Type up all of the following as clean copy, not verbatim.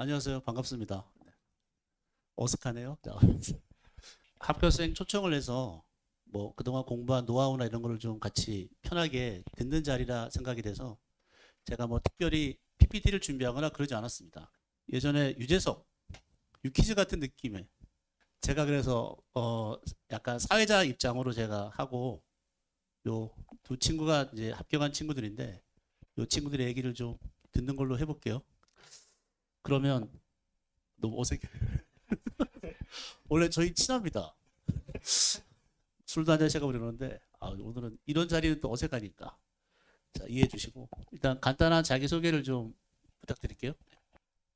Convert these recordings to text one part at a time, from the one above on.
안녕하세요. 반갑습니다. 어색하네요. 자, 학교생 초청을 해서 뭐 그동안 공부한 노하우나 이런 거를 좀 같이 편하게 듣는 자리라 생각이 돼서 제가 뭐 특별히 PPT를 준비하거나 그러지 않았습니다. 예전에 유재석, 유퀴즈 같은 느낌의 제가 그래서 약간 사회자 입장으로 제가 하고 요 두 친구가 이제 합격한 친구들인데 요 친구들의 얘기를 좀 듣는 걸로 해볼게요. 그러면 너무 어색해. 원래 저희 친합니다. 술도 한잔 시작하고 그러는데 오늘은 이런 자리는 또 어색하니까 자, 이해해 주시고 일단 간단한 자기소개를 좀 부탁드릴게요.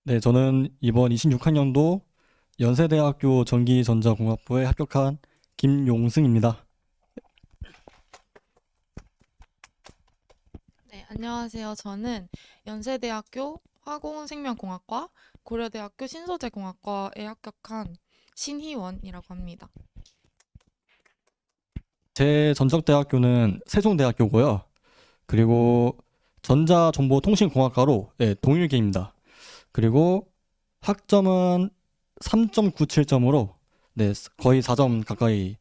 네, 저는 이번 26학년도 연세대학교 전기전자공학부에 합격한 김용승입니다. 네, 안녕하세요. 저는 연세대학교 화공생명공학과, 고려대학교 신소재공학과에 합격한 신희원이라고 합니다. 제 전적대학교는 세종대학교고요. 그리고 전자정보통신공학과로 동일계입니다. 그리고 학점은 3.97점으로 거의 4점 가까이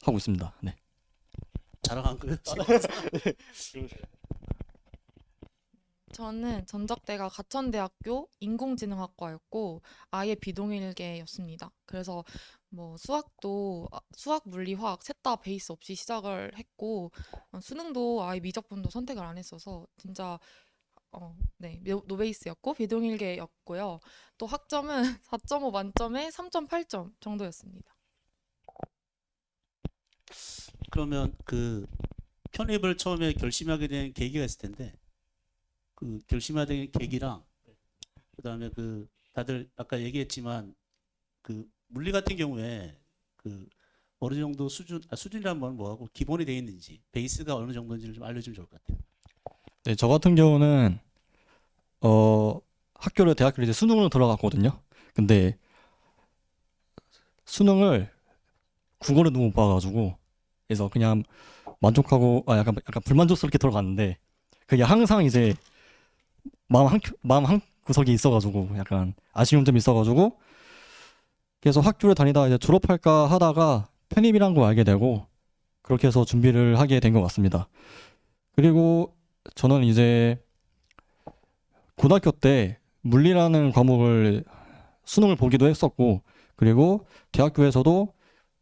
하고 있습니다. 네. 자랑한 거예요? 저는 전적대가 가천대학교 인공지능학과였고 아예 비동일계였습니다. 그래서 뭐 수학, 물리, 화학 셋 다 베이스 없이 시작을 했고 수능도 아예 미적분도 선택을 안 했어서 진짜 네, 노베이스였고 비동일계였고요. 또 학점은 4.5 만점에 3.8점 정도였습니다. 그러면 그 편입을 처음에 결심하게 된 계기가 있을 텐데 그 결심하게 된 계기랑 그다음에 그 다들 아까 얘기했지만 그 물리 같은 경우에 그 어느 정도 수준이란 건 뭐하고 기본이 돼 있는지 베이스가 어느 정도인지를 좀 알려주면 좋을 것 같아요. 네, 저 같은 경우는 대학교를 이제 수능으로 들어갔거든요. 근데 수능을 국어를 너무 못 봐가지고 그래서 그냥 만족하고 약간 불만족스럽게 들어갔는데 그게 항상 이제 마음 한 구석이 있어가지고 약간 아쉬운 점이 있어가지고 계속 학교를 다니다 이제 졸업할까 하다가 편입이란 걸 알게 되고 그렇게 해서 준비를 하게 된 것 같습니다. 그리고 저는 이제 고등학교 때 물리라는 과목을 수능을 보기도 했었고 그리고 대학교에서도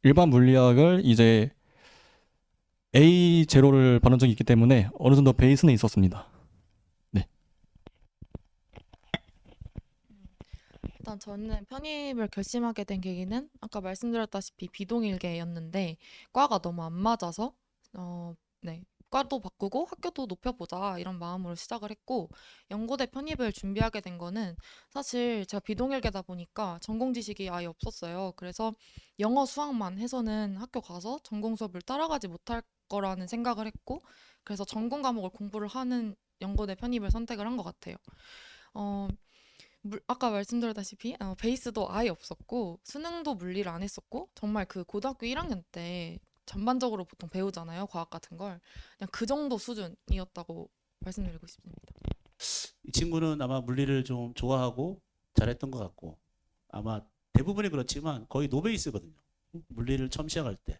일반 물리학을 이제 A0를 받은 적이 있기 때문에 어느 정도 베이스는 있었습니다. 네. 일단 저는 편입을 결심하게 된 계기는 아까 말씀드렸다시피 비동일계였는데 과가 너무 안 맞아서 네. 과도 바꾸고 학교도 높여보자 이런 마음으로 시작을 했고 연고대 편입을 준비하게 된 거는 사실 제가 비동일계다 보니까 전공 지식이 아예 없었어요. 그래서 영어 수학만 해서는 학교 가서 전공 수업을 따라가지 못할 거라는 생각을 했고 그래서 전공 과목을 공부를 하는 연고대 편입을 선택을 한 것 같아요. 어, 아까 말씀드렸다시피 베이스도 아예 없었고 수능도 물리를 안 했었고 정말 그 고등학교 1학년 때 전반적으로 보통 배우잖아요. 과학 같은 걸. 그냥 그 정도 수준이었다고 말씀드리고 싶습니다. 이 친구는 아마 물리를 좀 좋아하고 잘했던 것 같고 아마 대부분이 그렇지만 거의 노베이스거든요. 물리를 처음 시작할 때.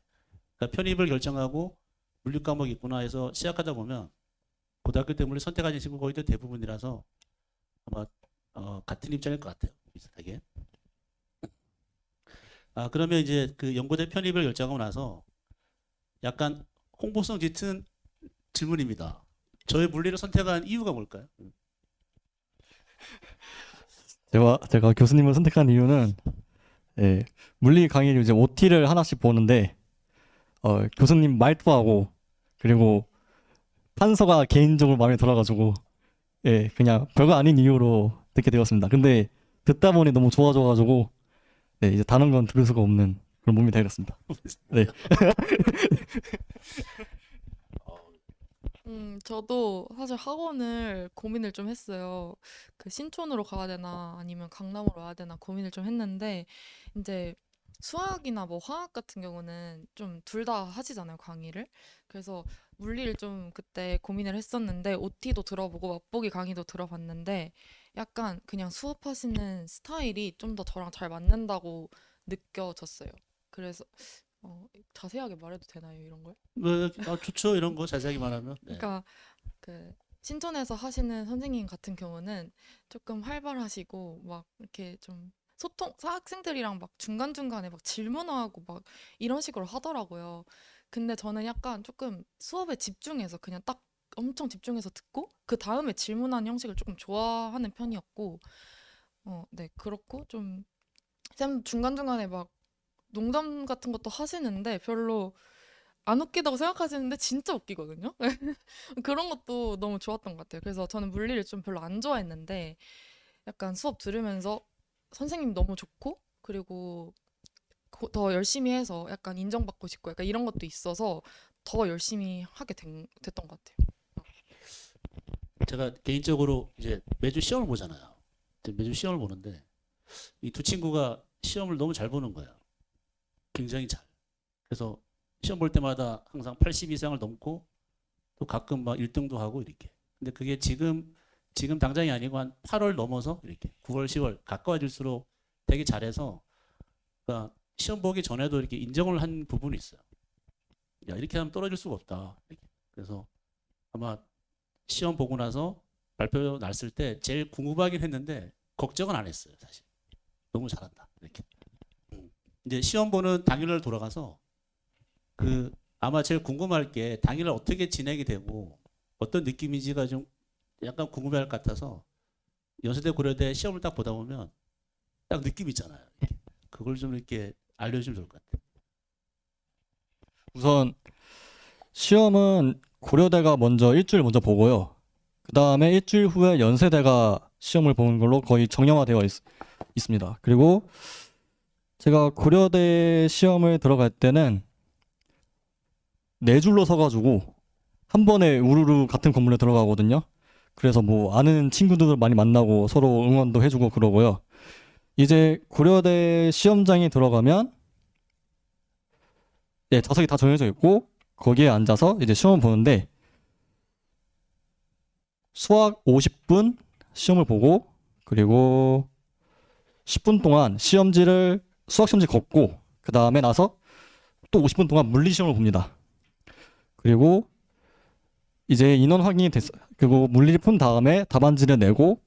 그러니까 편입을 결정하고 물리 과목이 있구나 해서 시작하다 보면 고등학교 때 물리 선택하신 친구 거의 대부분이라서 아마 같은 입장일 것 같아요. 비슷하게. 그러면 이제 그 연고대 편입을 결정하고 나서 약간 홍보성 짙은 질문입니다. 저의 물리를 선택한 이유가 뭘까요? 제가 교수님을 선택한 이유는 물리 강의를 이제 OT를 하나씩 보는데 교수님 말투하고 그리고 판서가 개인적으로 마음에 들어가지고 그냥 별거 아닌 이유로 듣게 되었습니다. 근데 듣다 보니 너무 좋아져가지고 이제 다른 건 들을 수가 없는 그런 몸이 되었습니다. 네. 저도 사실 학원을 고민을 좀 했어요. 그 신촌으로 가야 되나 아니면 강남으로 와야 되나 고민을 좀 했는데 이제 수학이나 뭐 화학 같은 경우는 좀 둘 다 하시잖아요, 강의를. 그래서 물리를 좀 그때 고민을 했었는데 OT도 들어보고 맛보기 강의도 들어봤는데 약간 그냥 수업하시는 스타일이 좀 더 저랑 잘 맞는다고 느껴졌어요. 그래서 자세하게 말해도 되나요, 이런 걸? 뭐, 좋죠. 이런 거 자세하게 말하면. 네. 그러니까 그 신촌에서 하시는 선생님 같은 경우는 조금 활발하시고 막 이렇게 좀 학생들이랑 막 중간중간에 막 질문하고 막 이런 식으로 하더라고요. 근데 저는 약간 조금 수업에 집중해서 그냥 딱 엄청 집중해서 듣고 그 다음에 질문하는 형식을 조금 좋아하는 편이었고, 네, 그렇고 좀 쌤 중간중간에 막 농담 같은 것도 하시는데 별로 안 웃기다고 생각하시는데 진짜 웃기거든요. 그런 것도 너무 좋았던 것 같아요. 그래서 저는 물리를 좀 별로 안 좋아했는데 약간 수업 들으면서 선생님 너무 좋고 그리고 더 열심히 해서 약간 인정받고 싶고 약간 이런 것도 있어서 더 열심히 하게 됐던 것 같아요. 제가 개인적으로 이제 매주 시험을 보잖아요. 이제 매주 시험을 보는데 이 두 친구가 시험을 너무 잘 보는 거예요. 굉장히 잘. 그래서 시험 볼 때마다 항상 80 이상을 넘고 또 가끔 막 1등도 하고 이렇게. 근데 그게 지금 당장이 아니고 한 8월 넘어서 이렇게 9월, 10월 가까워질수록 되게 잘해서 그러니까 시험 보기 전에도 이렇게 인정을 한 부분이 있어요. 야, 이렇게 하면 떨어질 수가 없다. 이렇게. 그래서 아마 시험 보고 나서 발표 났을 때 제일 궁금하긴 했는데 걱정은 안 했어요, 사실. 너무 잘한다. 이렇게. 이제 시험 보는 당일날 돌아가서 그 아마 제일 궁금할 게 당일날 어떻게 진행이 되고 어떤 느낌인지가 좀 약간 궁금해할 것 같아서 연세대 고려대 시험을 딱 보다 보면 딱 느낌 있잖아요. 이렇게. 그걸 좀 이렇게 알려주면 좋을 것 같아요. 우선 시험은 고려대가 먼저 일주일 먼저 보고요. 그 다음에 일주일 후에 연세대가 시험을 보는 걸로 거의 정형화되어 있습니다. 그리고 제가 고려대 시험을 들어갈 때는 네 줄로 서가지고 한 번에 우르르 같은 건물에 들어가거든요. 그래서 뭐 아는 친구들 많이 만나고 서로 응원도 해주고 그러고요. 이제 고려대 시험장에 들어가면 네, 좌석이 다 정해져 있고 거기에 앉아서 이제 시험을 보는데 수학 50분 시험을 보고 그리고 10분 동안 수학 시험지 걷고 그 다음에 나서 또 50분 동안 물리 시험을 봅니다. 그리고 이제 인원 확인이 됐어. 그리고 물리를 푼 다음에 답안지를 내고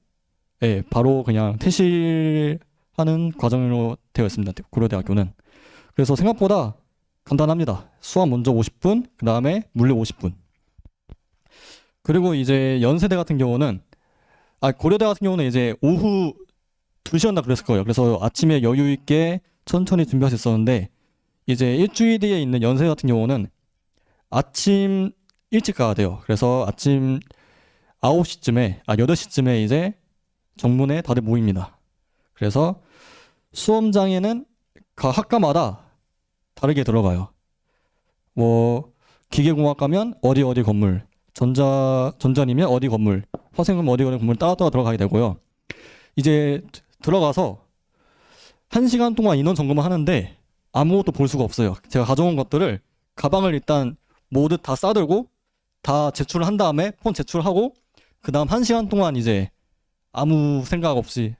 예, 바로 그냥 퇴실하는 과정으로 되어 있습니다. 고려대학교는. 그래서 생각보다 간단합니다. 수학 먼저 50분, 그 다음에 물리 50분. 그리고 이제 연세대 같은 경우는 고려대 같은 경우는 이제 오후 2시였나 그랬을 거예요. 그래서 아침에 여유 있게 천천히 준비할 수 있었는데 이제 일주일 뒤에 있는 연세 같은 경우는 아침 일찍 가야 돼요. 그래서 아침 8시쯤에 이제 정문에 다들 모입니다. 그래서 수험장에는 각 학과마다 다르게 들어가요. 뭐 기계공학 가면 어디 건물, 전자님면 어디 건물, 화생은 어디 건물 따라 들어가게 되고요. 이제 들어가서 1시간 동안 인원 점검을 하는데 아무것도 볼 수가 없어요. 제가 가져온 것들을 가방을 일단 모두 다 싸들고 다 제출을 한 다음에 폰 제출하고 그 다음 1시간 동안 이제 아무 생각 없이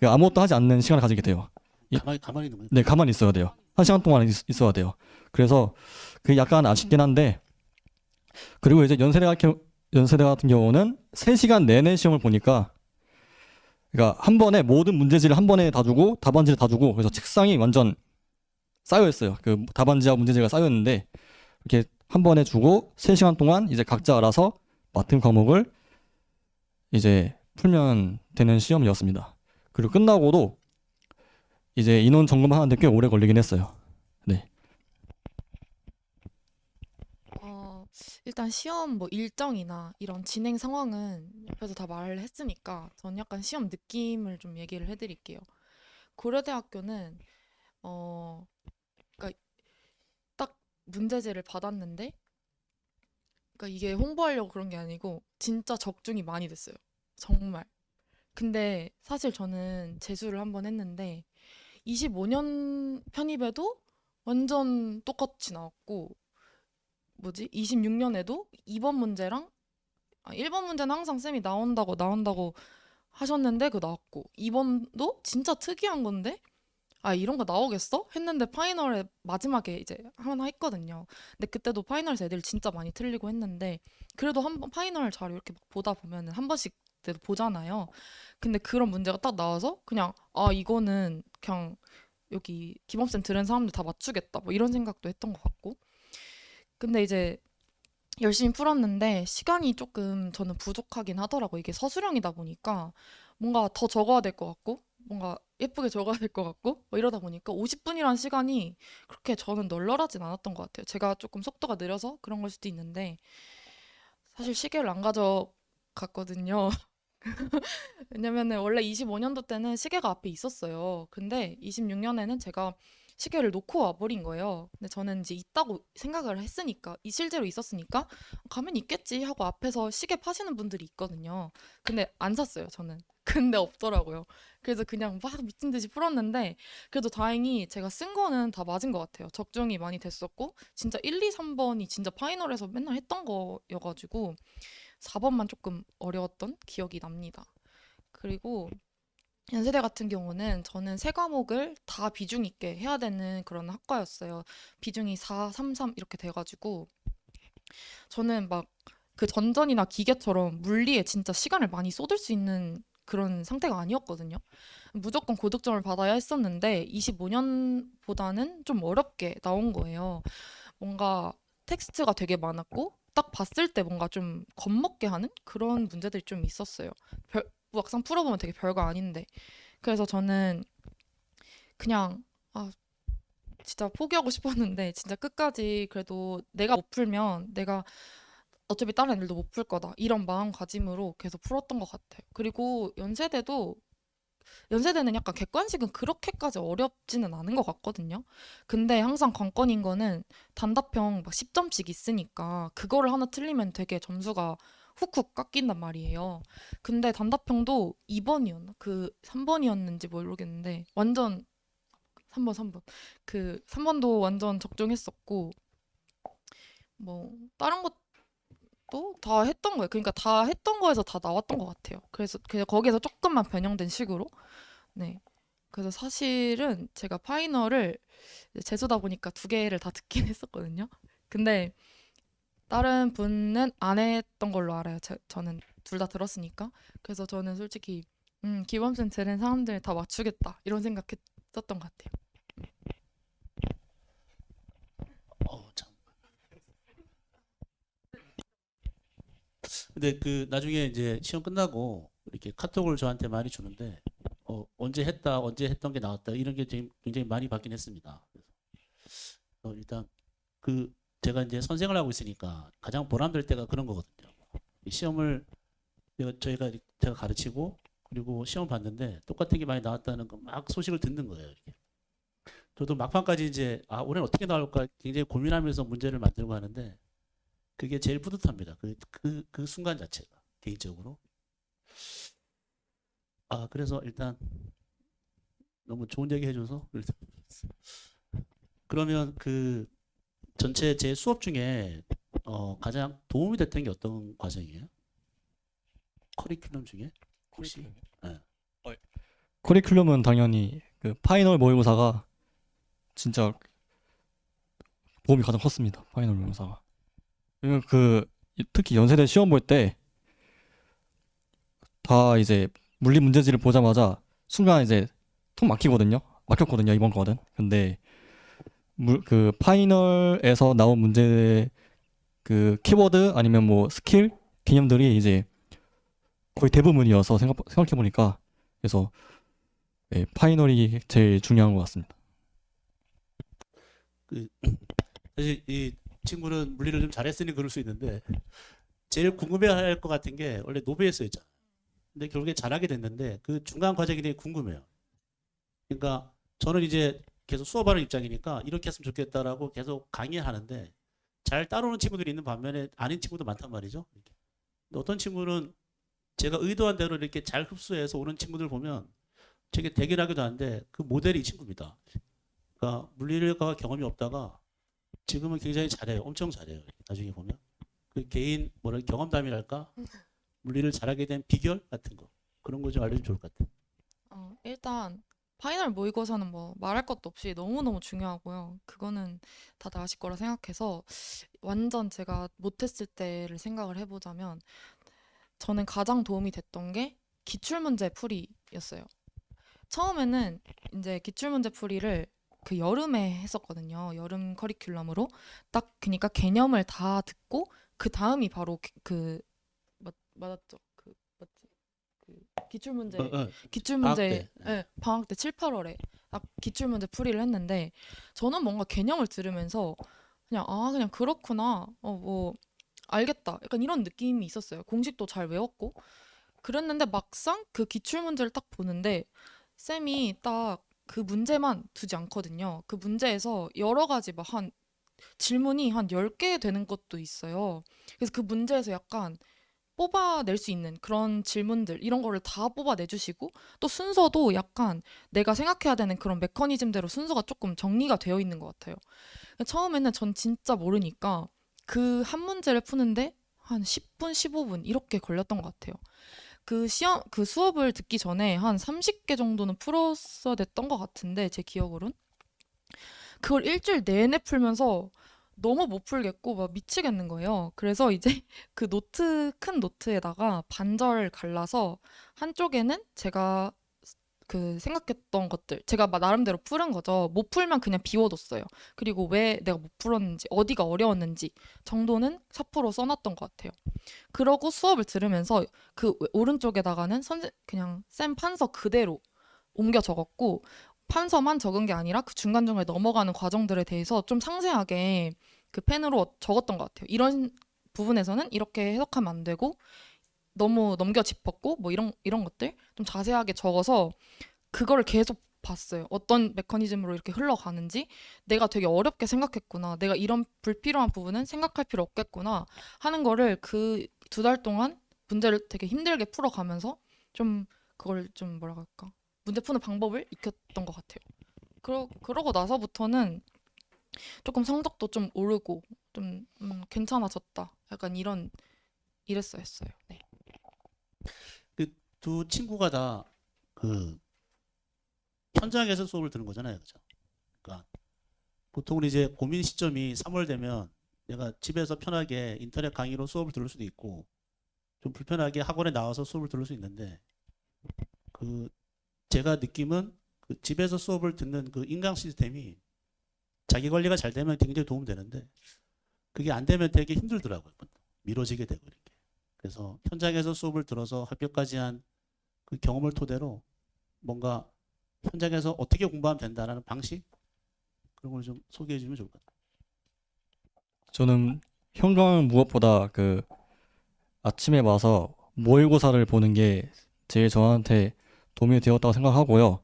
아무것도 하지 않는 시간을 가지게 돼요. 가만히 있는 거예요? 네, 가만히 있어야 돼요. 1시간 동안 있어야 돼요. 그래서 그게 약간 아쉽긴 한데 그리고 이제 연세대 같은 경우는 3시간 내내 시험을 보니까 그러니까 한 번에 모든 문제지를 한 번에 다 주고 답안지를 다 주고 그래서 책상이 완전 쌓여 있어요. 그 답안지와 문제지가 쌓여 있는데 이렇게 한 번에 주고 3시간 동안 이제 각자 알아서 맡은 과목을 이제 풀면 되는 시험이었습니다. 그리고 끝나고도 이제 인원 점검하는데 꽤 오래 걸리긴 했어요. 네. 일단 시험 뭐 일정이나 이런 진행 상황은 옆에서 다 말을 했으니까 전 약간 시험 느낌을 좀 얘기를 해드릴게요. 고려대학교는 그러니까 딱 문제지를 받았는데 그러니까 이게 홍보하려고 그런 게 아니고 진짜 적중이 많이 됐어요. 정말. 근데 사실 저는 재수를 한번 했는데 25년 편입에도 완전 똑같이 나왔고 26년에도 2번 문제랑 1번 문제는 항상 쌤이 나온다고 하셨는데 그거 나왔고 2번도 진짜 특이한 건데 아 이런 거 나오겠어? 했는데 파이널에 마지막에 이제 하나 했거든요. 근데 그때도 파이널에서 애들 진짜 많이 틀리고 했는데 그래도 한 번 파이널 자료 이렇게 막 보다 보면은 한 번씩 그래도 보잖아요. 근데 그런 문제가 딱 나와서 그냥 아 이거는 그냥 여기 기범쌤 들은 사람들 다 맞추겠다 뭐 이런 생각도 했던 것 같고 근데 이제 열심히 풀었는데 시간이 조금 저는 부족하긴 하더라고요. 이게 서술형이다 보니까 뭔가 더 적어야 될 것 같고 뭔가 예쁘게 적어야 될 것 같고 뭐 이러다 보니까 50분이란 시간이 그렇게 저는 널널하진 않았던 것 같아요. 제가 조금 속도가 느려서 그런 걸 수도 있는데 사실 시계를 안 가져갔거든요. 왜냐면은 원래 25년도 때는 시계가 앞에 있었어요. 근데 26년에는 제가 시계를 놓고 와버린 거예요. 근데 저는 이제 있다고 생각을 했으니까, 실제로 있었으니까, 가면 있겠지 하고 앞에서 시계 파시는 분들이 있거든요. 근데 안 샀어요, 저는. 근데 없더라고요. 그래서 그냥 막 미친 듯이 풀었는데, 그래도 다행히 제가 쓴 거는 다 맞은 것 같아요. 적중이 많이 됐었고, 진짜 1, 2, 3번이 진짜 파이널에서 맨날 했던 거여가지고, 4번만 조금 어려웠던 기억이 납니다. 그리고 연세대 같은 경우는 저는 세 과목을 다 비중 있게 해야 되는 그런 학과였어요. 비중이 4, 3, 3 이렇게 돼가지고 저는 막 그 전전이나 기계처럼 물리에 진짜 시간을 많이 쏟을 수 있는 그런 상태가 아니었거든요. 무조건 고득점을 받아야 했었는데 25년보다는 좀 어렵게 나온 거예요. 뭔가 텍스트가 되게 많았고 딱 봤을 때 뭔가 좀 겁먹게 하는 그런 문제들이 좀 있었어요. 막상 풀어보면 되게 별거 아닌데. 그래서 저는 그냥 아 진짜 포기하고 싶었는데 진짜 끝까지 그래도 내가 못 풀면 내가 어차피 다른 애들도 못 풀 거다 이런 마음가짐으로 계속 풀었던 것 같아요. 그리고 연세대는 약간 객관식은 그렇게까지 어렵지는 않은 것 같거든요. 근데 항상 관건인 거는 단답형 막 10점씩 있으니까 그거를 하나 틀리면 되게 점수가 훅훅 깎인단 말이에요. 근데 단답형도 2번이었나? 그 3번이었는지 모르겠는데 완전 3번. 그 3번도 완전 적중했었고 뭐 다른 것도 다 했던 거예요. 그러니까 다 했던 거에서 다 나왔던 것 같아요. 그래서 그냥 거기에서 조금만 변형된 식으로 네. 그래서 사실은 제가 파이널을 이제 재수다 보니까 두 개를 다 듣긴 했었거든요. 근데 다른 분은 안 했던 걸로 알아요. 저는 둘 다 들었으니까. 그래서 저는 솔직히 기범쌤 들은 사람들 다 맞추겠다 이런 생각했었던 것 같아요. 참. 근데 그 나중에 이제 시험 끝나고 이렇게 카톡을 저한테 많이 주는데 언제 했다, 언제 했던 게 나왔다 이런 게 굉장히 많이 받긴 했습니다. 그래서 일단 그 제가 이제 선생을 하고 있으니까 가장 보람될 때가 그런 거거든요. 이 시험을 제가 가르치고 그리고 시험 봤는데 똑같은 게 많이 나왔다는 거 막 소식을 듣는 거예요. 이렇게. 저도 막판까지 이제 올해는 어떻게 나올까 굉장히 고민하면서 문제를 만들고 하는데 그게 제일 뿌듯합니다. 그 순간 자체가 개인적으로. 그래서 일단 너무 좋은 얘기 해줘서 그러면 그 전체 제 수업 중에 가장 도움이 됐던 게 어떤 과정이에요? 커리큘럼 중에 혹시? 네. 커리큘럼은 당연히 그 파이널 모의고사가 진짜 도움이 가장 컸습니다. 파이널 모의고사가. 왜냐면 그 특히 연세대 시험 볼 때 다 이제 물리 문제지를 보자마자 순간 이제 통 막혔거든요. 이번 거는. 근데 그 파이널에서 나온 문제 그 키워드 아니면 뭐 스킬 개념들이 이제 거의 대부분이어서 생각해 보니까 그래서 네, 파이널이 제일 중요한 것 같습니다. 그 사실 이 친구는 물리를 좀 잘했으니 그럴 수 있는데 제일 궁금해할 것 같은 게 원래 노베였어였잖아. 근데 결국에 잘하게 됐는데 그 중간 과정이 되게 궁금해요. 그러니까 저는 이제 계속 수업하는 입장이니까 이렇게 했으면 좋겠다라고 계속 강의하는데 잘 따라오는 친구들이 있는 반면에 아닌 친구도 많단 말이죠. 근데 어떤 친구는 제가 의도한 대로 이렇게 잘 흡수해서 오는 친구들 보면 되게 대결하기도 하는데 그 모델이 이 친구입니다. 그러니까 물리가 경험이 없다가 지금은 굉장히 잘해요. 엄청 잘해요. 나중에 보면 그 개인 경험담이랄까 물리를 잘하게 된 비결 같은 거 그런 거 좀 알려주면 좋을 것 같아요. 일단 파이널 모의고사는 뭐 말할 것도 없이 너무너무 중요하고요. 그거는 다들 아실 거라 생각해서 완전 제가 못했을 때를 생각을 해보자면 저는 가장 도움이 됐던 게 기출문제 풀이였어요. 처음에는 이제 기출문제 풀이를 그 여름에 했었거든요. 여름 커리큘럼으로 딱 그러니까 개념을 다 듣고 그 다음이 바로 맞았죠. 그 맞지? 그 기출문제 방학 기출문제 때. 예, 방학 때 7, 8월에 딱 기출문제 풀이를 했는데 저는 뭔가 개념을 들으면서 그냥 그렇구나. 뭐 알겠다. 약간 이런 느낌이 있었어요. 공식도 잘 외웠고 그랬는데 막상 그 기출문제를 딱 보는데 쌤이 딱 그 문제만 두지 않거든요. 그 문제에서 여러 가지 막 질문이 한 10개 되는 것도 있어요. 그래서 그 문제에서 약간 뽑아낼 수 있는 그런 질문들 이런 거를 다 뽑아내 주시고 또 순서도 약간 내가 생각해야 되는 그런 메커니즘대로 순서가 조금 정리가 되어 있는 것 같아요. 처음에는 전 진짜 모르니까 그 한 문제를 푸는데 한 10분, 15분 이렇게 걸렸던 것 같아요. 그 수업을 듣기 전에 한 30개 정도는 풀었어야 됐던 것 같은데 제 기억으론 그걸 일주일 내내 풀면서 너무 못 풀겠고 막 미치겠는 거예요. 그래서 이제 큰 노트에다가 반절 갈라서 한쪽에는 제가 그 생각했던 것들 제가 막 나름대로 풀은 거죠. 못 풀면 그냥 비워뒀어요. 그리고 왜 내가 못 풀었는지 어디가 어려웠는지 정도는 샤프로 써놨던 것 같아요. 그러고 수업을 들으면서 그 오른쪽에다가는 그냥 쌤 판서 그대로 옮겨 적었고 판서만 적은 게 아니라 그 중간중간에 넘어가는 과정들에 대해서 좀 상세하게 그 펜으로 적었던 것 같아요. 이런 부분에서는 이렇게 해석하면 안 되고 너무 넘겨 짚었고 뭐 이런 것들 좀 자세하게 적어서 그거를 계속 봤어요. 어떤 메커니즘으로 이렇게 흘러가는지 내가 되게 어렵게 생각했구나. 내가 이런 불필요한 부분은 생각할 필요 없겠구나 하는 거를 그 2달 동안 문제를 되게 힘들게 풀어가면서 좀 그걸 좀 뭐라 할까 문제 푸는 방법을 익혔던 것 같아요. 그러고 나서부터는 조금 성적도 좀 오르고 좀 괜찮아졌다. 약간 이랬어 했어요. 네. 그 두 친구가 다 그 현장에서 수업을 듣는 거잖아요, 그죠? 그러니까 보통은 이제 고민 시점이 3월 되면 내가 집에서 편하게 인터넷 강의로 수업을 들을 수도 있고 좀 불편하게 학원에 나와서 수업을 들을 수 있는데 그 제가 느낌은 그 집에서 수업을 듣는 그 인강 시스템이 자기 관리가 잘 되면 굉장히 도움되는데 그게 안 되면 되게 힘들더라고요. 미뤄지게 되고 이렇게. 그래서 현장에서 수업을 들어서 합격까지 한 그 경험을 토대로 뭔가 현장에서 어떻게 공부하면 된다라는 방식 그런 걸 좀 소개해 주면 좋을 것 같아요. 저는 현강은 무엇보다 그 아침에 와서 모의고사를 보는 게 제일 저한테 도움이 되었다고 생각하고요.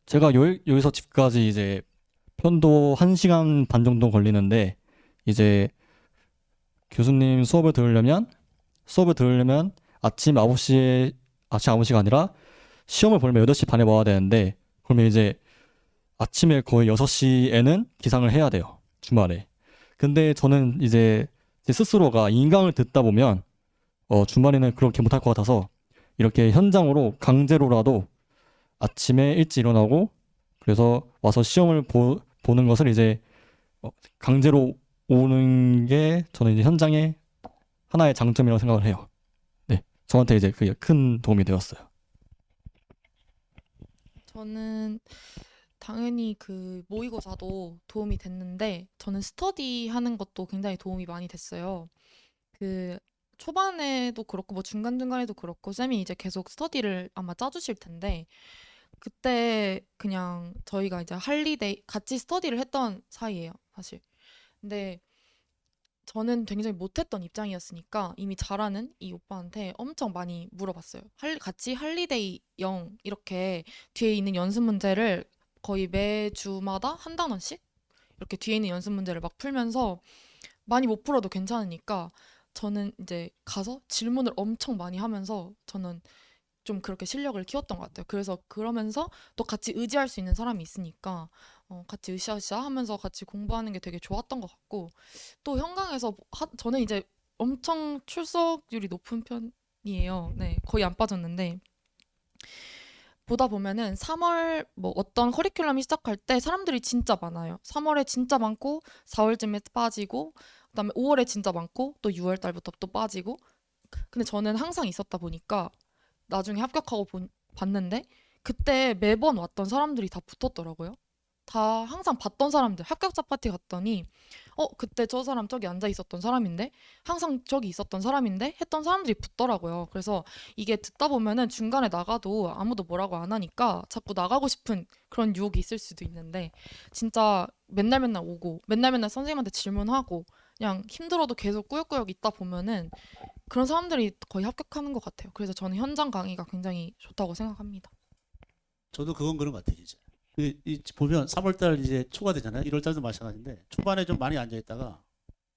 제가 여기서 집까지 이제 편도 1시간 반 정도 걸리는데 이제 교수님 수업을 들으려면 아침 9시가 아니라 시험을 보려면 8시 반에 와야 되는데 그러면 이제 아침에 거의 6시에는 기상을 해야 돼요. 주말에. 근데 저는 이제 제 스스로가 인강을 듣다 보면 주말에는 그렇게 못할 것 같아서 이렇게 현장으로 강제로라도 아침에 일찍 일어나고 그래서 와서 시험을 보는 것을 이제 강제로 오는 게 저는 이제 현장의 하나의 장점이라고 생각을 해요. 네, 저한테 이제 그게 큰 도움이 되었어요. 저는 당연히 그 모의고사도 도움이 됐는데 저는 스터디 하는 것도 굉장히 도움이 많이 됐어요. 그 초반에도 그렇고 뭐 중간중간에도 그렇고 쌤이 이제 계속 스터디를 아마 짜주실 텐데 그때 그냥 저희가 이제 할리데이 같이 스터디를 했던 사이예요, 사실. 근데 저는 굉장히 못했던 입장이었으니까 이미 잘하는 이 오빠한테 엄청 많이 물어봤어요. 같이 할리데이 0 이렇게 뒤에 있는 연습 문제를 거의 매주마다 한 단원씩 이렇게 뒤에 있는 연습 문제를 막 풀면서 많이 못 풀어도 괜찮으니까 저는 이제 가서 질문을 엄청 많이 하면서 저는 좀 그렇게 실력을 키웠던 것 같아요. 그래서 그러면서 또 같이 의지할 수 있는 사람이 있으니까 같이 으쌰으쌰 하면서 같이 공부하는 게 되게 좋았던 것 같고 또 현강에서 저는 이제 엄청 출석률이 높은 편이에요. 네, 거의 안 빠졌는데 보다 보면은 3월 뭐 어떤 커리큘럼이 시작할 때 사람들이 진짜 많아요. 3월에 진짜 많고 4월쯤에 빠지고 그다음에 5월에 진짜 많고 또 6월 달부터 또 빠지고. 근데 저는 항상 있었다 보니까 나중에 합격하고 봤는데 그때 매번 왔던 사람들이 다 붙었더라고요. 다 항상 봤던 사람들 합격자 파티 갔더니 그때 저 사람 저기 앉아 있었던 사람인데 항상 저기 있었던 사람인데 했던 사람들이 붙더라고요. 그래서 이게 듣다 보면은 중간에 나가도 아무도 뭐라고 안 하니까 자꾸 나가고 싶은 그런 유혹이 있을 수도 있는데 진짜 맨날 맨날 오고 맨날 맨날 선생님한테 질문하고 그냥 힘들어도 계속 꾸역꾸역 있다 보면은 그런 사람들이 거의 합격하는 것 같아요. 그래서 저는 현장 강의가 굉장히 좋다고 생각합니다. 저도 그건 그런 것 같아요. 이제 보면 3월달 이제 초가 되잖아요. 1월달도 마찬가지인데 초반에 좀 많이 앉아 있다가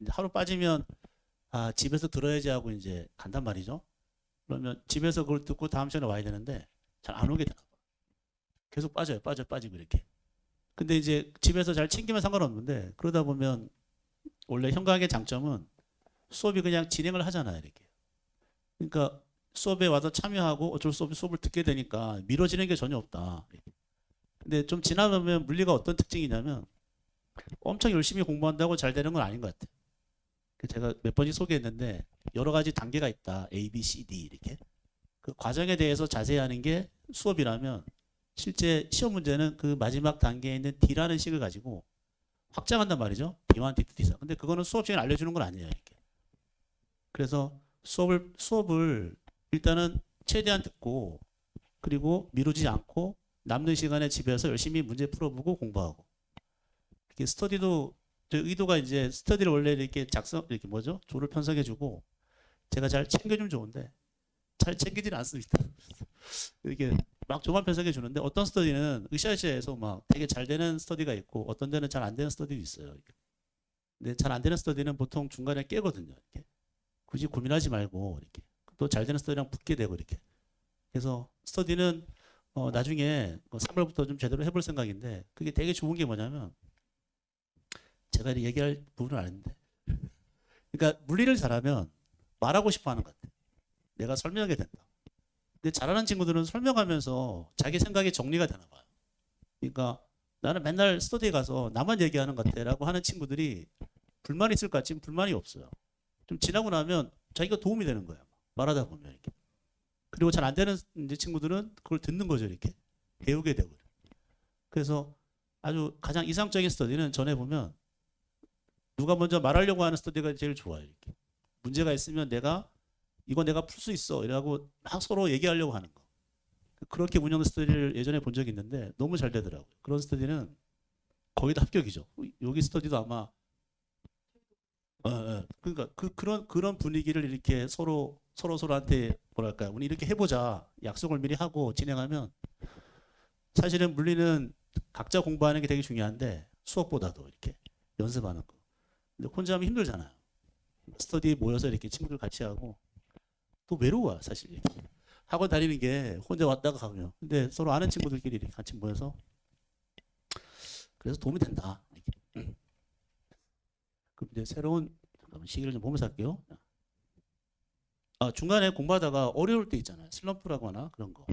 이제 하루 빠지면 집에서 들어야지 하고 이제 간단 말이죠. 그러면 집에서 그걸 듣고 다음 시간에 와야 되는데 잘 안 오게 되나 봐. 계속 빠지고 이렇게. 근데 이제 집에서 잘 챙기면 상관없는데 그러다 보면 원래 현강의 장점은 수업이 그냥 진행을 하잖아요. 이렇게. 그러니까 수업에 와서 참여하고 어쩔 수 없이 수업을 듣게 되니까 미뤄지는 게 전혀 없다. 근데 좀 지나면 물리가 어떤 특징이냐면 엄청 열심히 공부한다고 잘 되는 건 아닌 것 같아요. 제가 몇 번씩 소개했는데 여러 가지 단계가 있다. A, B, C, D 이렇게. 그 과정에 대해서 자세히 하는 게 수업이라면 실제 시험 문제는 그 마지막 단계에 있는 D라는 식을 가지고 확장한단 말이죠. D1, D2, D4. 근데 그거는 수업 시간에 알려주는 건 아니에요. 이렇게. 그래서 수업을 일단은 최대한 듣고 그리고 미루지 않고 남는 시간에 집에서 열심히 문제 풀어보고 공부하고. 이렇게 스터디도 저 의도가 이제 스터디를 원래 이렇게 이렇게 뭐죠? 조를 편성해주고 제가 잘 챙겨주면 좋은데 잘 챙기지는 않습니다. 이렇게 막 조만 편성해 주는데 어떤 스터디는 으쌰으쌰해서 막 되게 잘 되는 스터디가 있고 어떤 데는 잘 안 되는 스터디도 있어요. 근데 잘 안 되는 스터디는 보통 중간에 깨거든요. 이렇게. 굳이 고민하지 말고 이렇게 또 잘 되는 스터디랑 붙게 되고 이렇게. 그래서 스터디는 나중에 3월부터 좀 제대로 해볼 생각인데 그게 되게 좋은 게 뭐냐면 제가 이렇게 얘기할 부분은 아닌데 그러니까 물리를 잘하면 말하고 싶어 하는 것 같아요. 내가 설명하게 된다. 근데 잘하는 친구들은 설명하면서 자기 생각이 정리가 되나 봐요. 그러니까 나는 맨날 스터디에 가서 나만 얘기하는 것 같아라고 하는 친구들이 불만이 있을 것 같지만 불만이 없어요. 좀 지나고 나면 자기가 도움이 되는 거예요. 말하다 보면 이렇게. 그리고 잘 안 되는 이제 친구들은 그걸 듣는 거죠. 이렇게 배우게 되고. 그래서 아주 가장 이상적인 스터디는 전에 보면 누가 먼저 말하려고 하는 스터디가 제일 좋아요. 이렇게. 문제가 있으면 이거 내가 풀 수 있어 이라고 막 서로 얘기하려고 하는 거. 그렇게 운영 스터디를 예전에 본 적이 있는데 너무 잘 되더라고요. 그런 스터디는 거의 다 합격이죠. 여기 스터디도 아마 그러니까 그런 분위기를 이렇게 서로한테 뭐랄까요? 우리 이렇게 해보자 약속을 미리 하고 진행하면 사실은 물리는 각자 공부하는 게 되게 중요한데 수업보다도 이렇게 연습하는 거. 근데 혼자 하면 힘들잖아요. 스터디 모여서 이렇게 친구들 같이 하고 또 외로워요 사실. 학원 다니는 게 혼자 왔다가 가면. 근데 서로 아는 친구들끼리 이렇게 같이 모여서 그래서 도움이 된다. 이렇게. 그럼 이제 새로운 시기를 좀 보면서 할게요. 중간에 공부하다가 어려울 때 있잖아요. 슬럼프라거나 그런 거.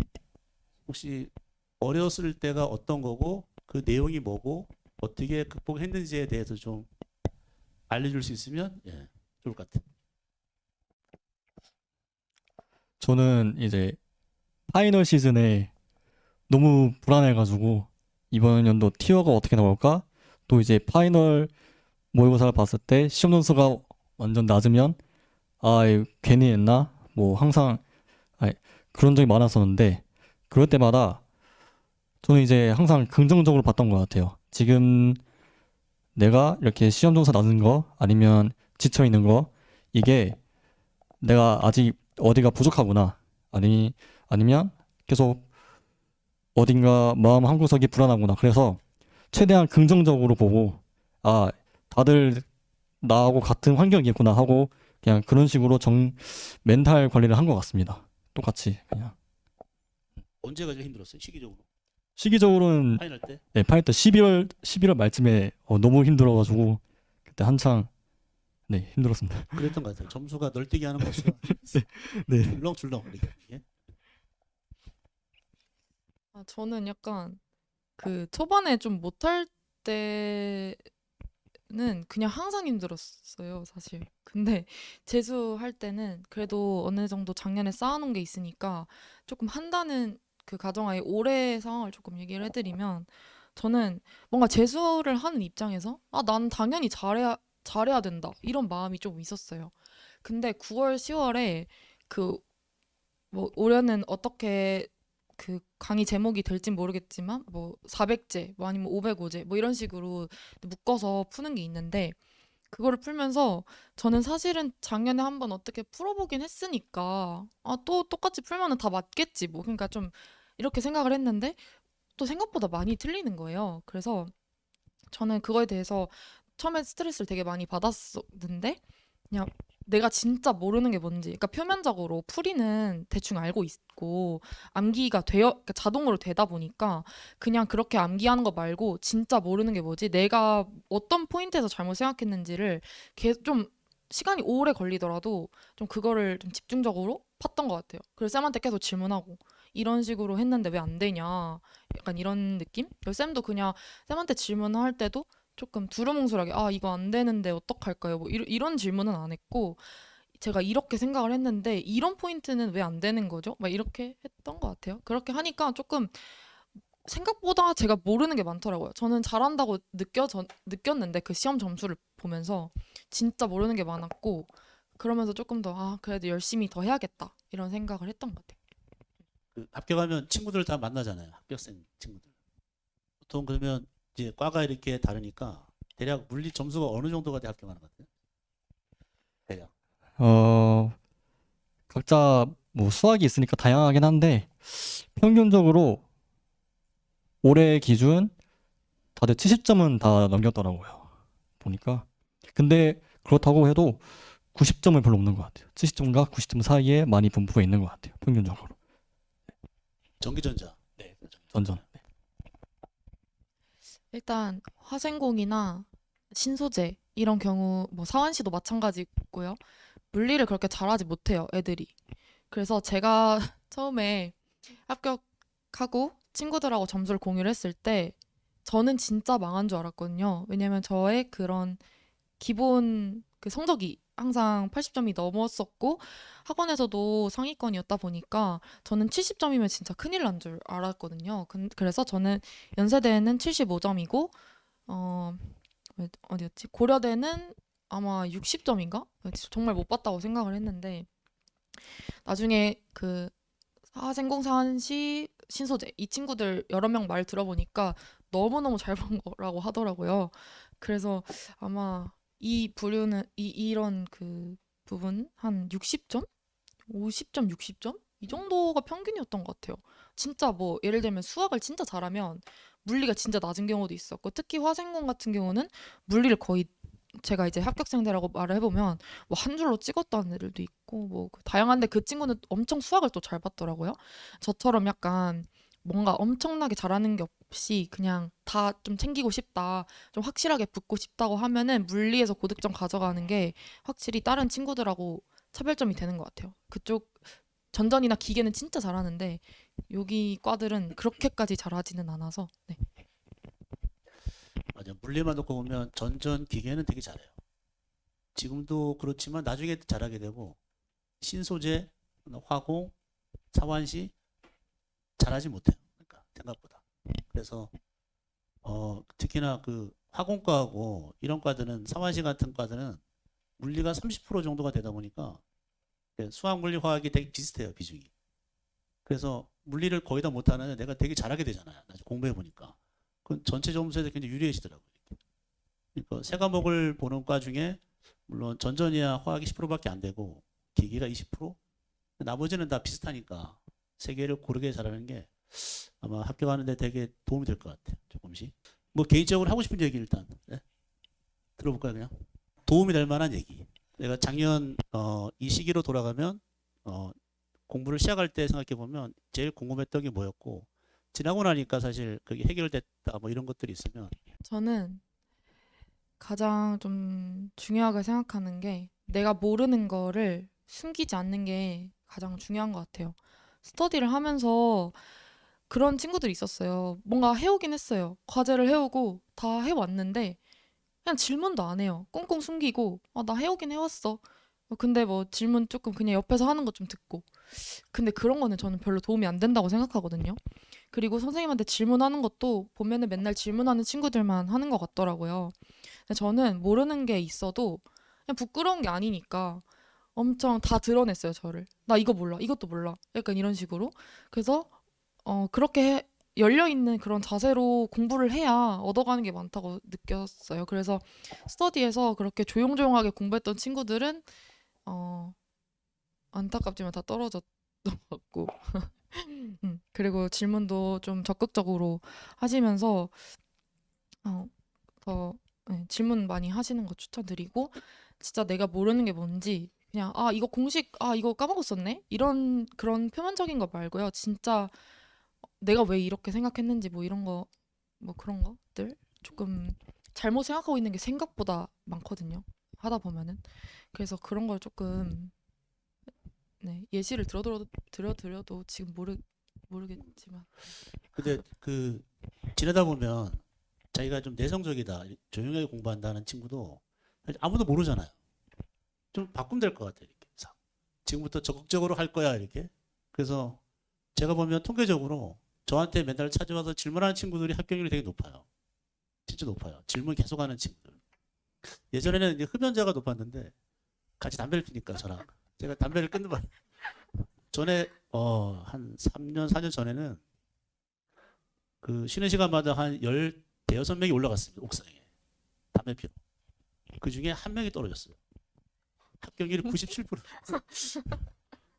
혹시 어려웠을 때가 어떤 거고 그 내용이 뭐고 어떻게 극복했는지에 대해서 좀 알려줄 수 있으면 좋을 것 같아요. 저는 이제 파이널 시즌에 너무 불안해가지고 이번 연도 티어가 어떻게 나올까? 또 이제 파이널 모의고사를 봤을 때 시험 점수가 완전 낮으면 이거 괜히 했나? 뭐 항상 그런 적이 많았었는데 그럴 때마다 저는 이제 항상 긍정적으로 봤던 것 같아요. 지금 내가 이렇게 시험 점수 낮은 거 아니면 지쳐 있는 거 이게 내가 아직 어디가 부족하구나 아니면 계속 어딘가 마음 한구석이 불안하구나. 그래서 최대한 긍정적으로 보고 다들 나하고 같은 환경이구나 하고 그냥 그런 식으로 멘탈 관리를 한 것 같습니다. 똑같이 그냥. 언제가 제일 힘들었어요? 시기적으로는 파이널 때? 네, 파이널 때 11월 말쯤에 너무 힘들어가지고 그때 한창 힘들었습니다. 그랬던 것 같아요. 점수가 널뛰기 하는 것이 네. 줄렁줄렁 이렇게. 저는 약간 그 초반에 좀 못할 때는 그냥 항상 힘들었어요, 사실. 근데 재수할 때는 그래도 어느 정도 작년에 쌓아놓은 게 있으니까 조금 한다는 그 가정하에 올해 상황을 조금 얘기를 해드리면 저는 뭔가 재수를 하는 입장에서 난 당연히 잘해야 된다 이런 마음이 좀 있었어요. 근데 9월, 10월에 그 뭐 올해는 어떻게 그 강의 제목이 될진 모르겠지만 뭐 400제 뭐 아니면 505제 뭐 이런 식으로 묶어서 푸는 게 있는데 그거를 풀면서 저는 사실은 작년에 한번 어떻게 풀어보긴 했으니까 또 똑같이 풀면은 다 맞겠지 뭐 그러니까 좀 이렇게 생각을 했는데 또 생각보다 많이 틀리는 거예요. 그래서 저는 그거에 대해서 처음에 스트레스를 되게 많이 받았었는데 그냥 내가 진짜 모르는 게 뭔지 그러니까 표면적으로 풀이는 대충 알고 있고 암기가 그러니까 자동으로 되다 보니까 그냥 그렇게 암기하는 거 말고 진짜 모르는 게 뭐지 내가 어떤 포인트에서 잘못 생각했는지를 계속 좀 시간이 오래 걸리더라도 좀 그거를 좀 집중적으로 팠던 것 같아요. 그래서 쌤한테 계속 질문하고 이런 식으로 했는데 왜 안 되냐 약간 이런 느낌? 그리고 쌤도 그냥 쌤한테 질문할 때도 조금 두루뭉술하게 이거 안 되는데 어떡할까요? 뭐 이런 질문은 안 했고 제가 이렇게 생각을 했는데 이런 포인트는 왜 안 되는 거죠? 막 이렇게 했던 것 같아요. 그렇게 하니까 조금 생각보다 제가 모르는 게 많더라고요. 저는 잘한다고 느꼈는데 그 시험 점수를 보면서 진짜 모르는 게 많았고 그러면서 조금 더 그래도 열심히 더 해야겠다 이런 생각을 했던 것 같아요. 그 합격하면 친구들 다 만나잖아요. 합격생 친구들. 보통 그러면 이제 과가 이렇게 다르니까 대략 물리 점수가 어느 정도가 돼 합격하는 것 같아요? 대략. 어, 각자 뭐 수학이 있으니까 다양하긴 한데 평균적으로 올해 기준 다들 70점은 다 넘겼더라고요. 보니까. 근데 그렇다고 해도 90점은 별로 없는 것 같아요. 70점과 90점 사이에 많이 분포해 있는 것 같아요. 평균적으로. 전기전자. 네, 전전. 네. 일단 화생공이나 신소재 이런 경우 뭐 사원시도 마찬가지고요. 물리를 그렇게 잘하지 못해요, 애들이. 그래서 제가 처음에 합격하고 친구들하고 점수를 공유를 했을 때 저는 진짜 망한 줄 알았거든요. 왜냐면 저의 그런 기본 그 성적이 항상 80점이 넘었었고 학원에서도 상위권이었다 보니까 저는 70점이면 진짜 큰일 난 줄 알았거든요. 그래서 저는 연세대는 75점이고 어 어디였지? 고려대는 아마 60점인가? 정말 못 봤다고 생각을 했는데 나중에 그 사생공사한시 신소재 이 친구들 여러 명 말 들어보니까 너무너무 잘 본 거라고 하더라고요. 그래서 아마 이 부류는 이런 그 부분 한 60점? 50점, 60점? 이 정도가 평균이었던 것 같아요. 진짜 뭐 예를 들면 수학을 진짜 잘하면 물리가 진짜 낮은 경우도 있었고 특히 화생공 같은 경우는 물리를 거의 제가 이제 합격생들하고 말을 해보면 뭐 한 줄로 찍었다는 애들도 있고 뭐 다양한데 그 친구는 엄청 수학을 또 잘 봤더라고요. 저처럼 약간 뭔가 엄청나게 잘하는 게 없이 그냥 다 좀 챙기고 싶다, 좀 확실하게 붙고 싶다고 하면은 물리에서 고득점 가져가는 게 확실히 다른 친구들하고 차별점이 되는 것 같아요. 그쪽 전전이나 기계는 진짜 잘하는데 여기 과들은 그렇게까지 잘하지는 않아서 네. 맞아. 물리만 놓고 보면 전전 기계는 되게 잘해요. 지금도 그렇지만 나중에 잘하게 되고 신소재, 화공, 사완시 잘하지 못해요. 그러니까 생각보다. 그래서 특히나 그 화공과하고 이런 과들은 사완시 같은 과들은 물리가 30% 정도가 되다 보니까 수학, 물리, 화학이 되게 비슷해요, 비중이. 그래서 물리를 거의 다 못하는 내가 되게 잘하게 되잖아요. 나중에 공부해 보니까. 그 전체 점수에 굉장히 유리해지더라고요. 그러니까 세 과목을 보는 과 중에 물론 전전이야 화학이 10%밖에 안 되고 기계가 20%? 나머지는 다 비슷하니까 세 개를 고르게 잘하는 게 아마 합격하는데 되게 도움이 될 것 같아요. 조금씩. 뭐 개인적으로 하고 싶은 얘기 일단 네? 들어볼까요 그냥? 도움이 될 만한 얘기. 내가 작년 이 시기로 돌아가면 공부를 시작할 때 생각해 보면 제일 궁금했던 게 뭐였고 지나고 나니까 사실 그게 해결됐다 뭐 이런 것들이 있으면 저는 가장 좀 중요하게 생각하는 게 내가 모르는 거를 숨기지 않는 게 가장 중요한 것 같아요. 스터디를 하면서 그런 친구들이 있었어요. 뭔가 해오긴 했어요. 과제를 해오고 다 해왔는데 그냥 질문도 안 해요. 꽁꽁 숨기고 나 해오긴 해왔어. 근데 뭐 질문 조금 그냥 옆에서 하는 거 좀 듣고. 근데 그런 거는 저는 별로 도움이 안 된다고 생각하거든요. 그리고 선생님한테 질문하는 것도 보면은 맨날 질문하는 친구들만 하는 것 같더라고요. 근데 저는 모르는 게 있어도 그냥 부끄러운 게 아니니까 엄청 다 드러냈어요, 저를. 나 이거 몰라, 이것도 몰라. 약간 이런 식으로. 그래서 그렇게 열려있는 그런 자세로 공부를 해야 얻어가는 게 많다고 느꼈어요. 그래서 스터디에서 그렇게 조용조용하게 공부했던 친구들은 어, 안타깝지만 다 떨어졌던 것 같고 그리고 질문도 좀 적극적으로 하시면서 더 질문 많이 하시는 거 추천드리고 진짜 내가 모르는 게 뭔지 그냥 이거 공식 이거 까먹었었네 이런 그런 표면적인 거 말고요. 진짜 내가 왜 이렇게 생각했는지 뭐 이런 거 뭐 그런 것들 조금 잘못 생각하고 있는 게 생각보다 많거든요. 하다 보면은 그래서 그런 걸 조금 예시를 들어드려도 지금 모르겠지만 근데 그 지내다 보면 자기가 좀 내성적이다, 조용하게 공부한다는 친구도 사실 아무도 모르잖아요. 좀 바꾸면 될 것 같아요. 이렇게 지금부터 적극적으로 할 거야 이렇게. 그래서 제가 보면 통계적으로 저한테 맨날 찾아와서 질문하는 친구들이 합격률이 되게 높아요. 진짜 높아요. 질문 계속하는 친구들. 예전에는 이제 흡연자가 높았는데 같이 담배를 피니까 저랑 제가 담배를 끊는 바람에 전에 한 3년 4년 전에는 그 쉬는 시간마다 한 15명이 올라갔습니다. 옥상에 담배 피러. 그 중에 한 명이 떨어졌어요. 합격률이 97%.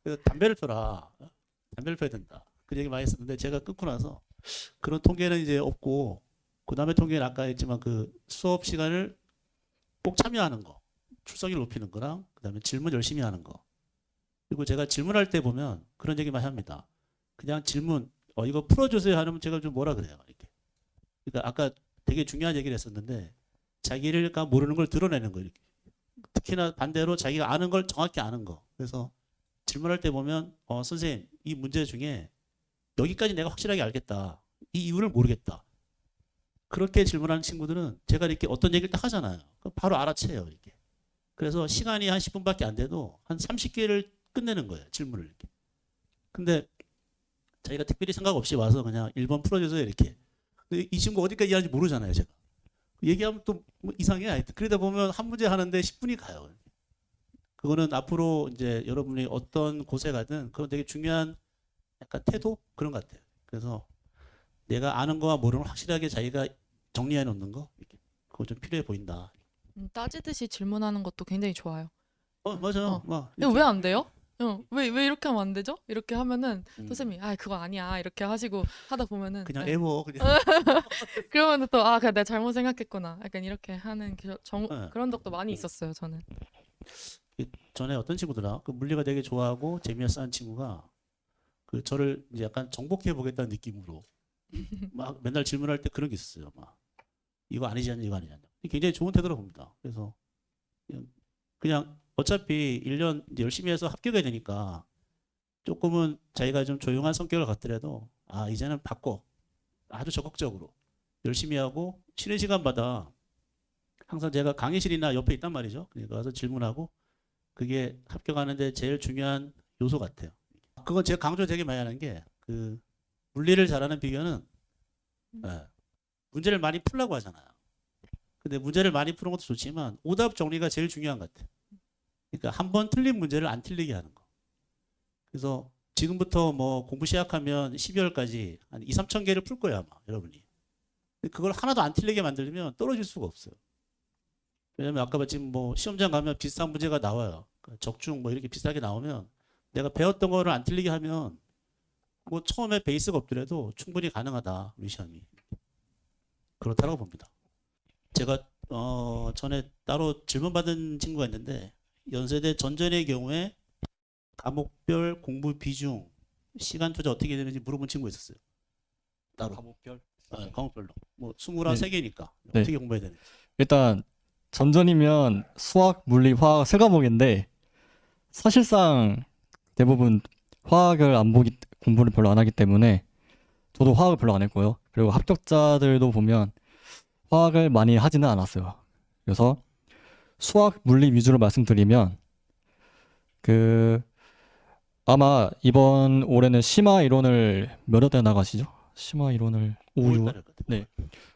그래서 담배를 펴라. 담배를 펴야 된다. 그 얘기 많이 했었는데 제가 끊고 나서 그런 통계는 이제 없고 그 다음에 통계는 아까 했지만 그 수업 시간을 꼭 참여하는 거, 출석률 높이는 거랑 그 다음에 질문 열심히 하는 거. 그리고 제가 질문할 때 보면 그런 얘기 많이 합니다. 그냥 질문, 이거 풀어주세요 하면 제가 좀 뭐라 그래요. 이렇게. 그러니까 아까 되게 중요한 얘기를 했었는데 자기가 모르는 걸 드러내는 거 이렇게. 특히나 반대로 자기가 아는 걸 정확히 아는 거. 그래서 질문할 때 보면 선생님 이 문제 중에 여기까지 내가 확실하게 알겠다. 이 이유를 모르겠다. 그렇게 질문하는 친구들은 제가 이렇게 어떤 얘기를 딱 하잖아요. 그럼 바로 알아채요. 이렇게. 그래서 시간이 한 10분밖에 안 돼도 한 30개를 끝내는 거예요. 질문을 이렇게. 근데 자기가 특별히 생각 없이 와서 그냥 1번 풀어줘서 이렇게. 근데 이 친구 어디까지 하는지 모르잖아요. 제가. 얘기하면 또 뭐 이상해. 하여튼. 그러다 보면 한 문제 하는데 10분이 가요. 그거는 앞으로 이제 여러분이 어떤 곳에 가든 그건 되게 중요한 약간 태도 그런 것 같아요. 그래서 내가 아는 거와 모르는 걸 확실하게 자기가 정리해 놓는 거 그거 좀 필요해 보인다. 따지듯이 질문하는 것도 굉장히 좋아요. 맞아요. 막 이거 왜 안 돼요? 왜 이렇게 하면 안 되죠? 이렇게 하면은 선생님이 그거 아니야 이렇게 하시고 하다 보면은 그냥 애워 그냥. 그러면은 또 그냥 내가 잘못 생각했구나 약간 이렇게 하는 그런 적도 많이 있었어요 저는. 전에 어떤 친구더라 그 물리가 되게 좋아하고 재미있어 하는 친구가 그 저를 이제 약간 정복해 보겠다는 느낌으로 막 맨날 질문할 때 그런 게 있었어요. 막 이거 아니지 않냐 이거 아니지 않냐. 굉장히 좋은 태도로 봅니다. 그래서 그냥 어차피 1년 이제 열심히 해서 합격해야 되니까 조금은 자기가 좀 조용한 성격을 갖더라도 이제는 바꿔 아주 적극적으로 열심히 하고 쉬는 시간마다 항상 제가 강의실이나 옆에 있단 말이죠. 그러니까 가서 질문하고 그게 합격하는데 제일 중요한 요소 같아요. 그건 제가 강조 되게 많이 하는 게 그 물리를 잘하는 비결은 문제를 많이 풀라고 하잖아요. 근데 문제를 많이 푸는 것도 좋지만 오답 정리가 제일 중요한 것 같아요. 그러니까 한 번 틀린 문제를 안 틀리게 하는 거. 그래서 지금부터 뭐 공부 시작하면 12월까지 한 2, 3천 개를 풀 거예요 아마 여러분이. 근데 그걸 하나도 안 틀리게 만들면 떨어질 수가 없어요. 왜냐면 아까 지금 뭐 시험장 가면 비슷한 문제가 나와요. 적중 뭐 이렇게 비슷하게 나오면 내가 배웠던 거를 안 틀리게 하면 뭐 처음에 베이스가 없더라도 충분히 가능하다 우리 시험이. 그렇다고 봅니다. 제가 전에 따로 질문 받은 친구가 있는데 연세대 전전의 경우에 과목별 공부 비중, 시간 투자 어떻게 되는지 물어본 친구가 있었어요. 따로. 과목별? 과목별로. 뭐 23개니까 네. 어떻게 공부해야 되는지. 일단 전전이면 수학, 물리, 화학 세 과목인데 사실상 대부분 화학을 안 보기 공부를 별로 안 하기 때문에 저도 화학을 별로 안 했고요. 그리고 합격자들도 보면 화학을 많이 하지는 않았어요. 그래서 수학, 물리 위주로 말씀드리면 그 아마 이번 올해는 심화 이론을 몇 월에 나가시죠? 심화 이론을 5, 5월 6월? 달에 거든. 네.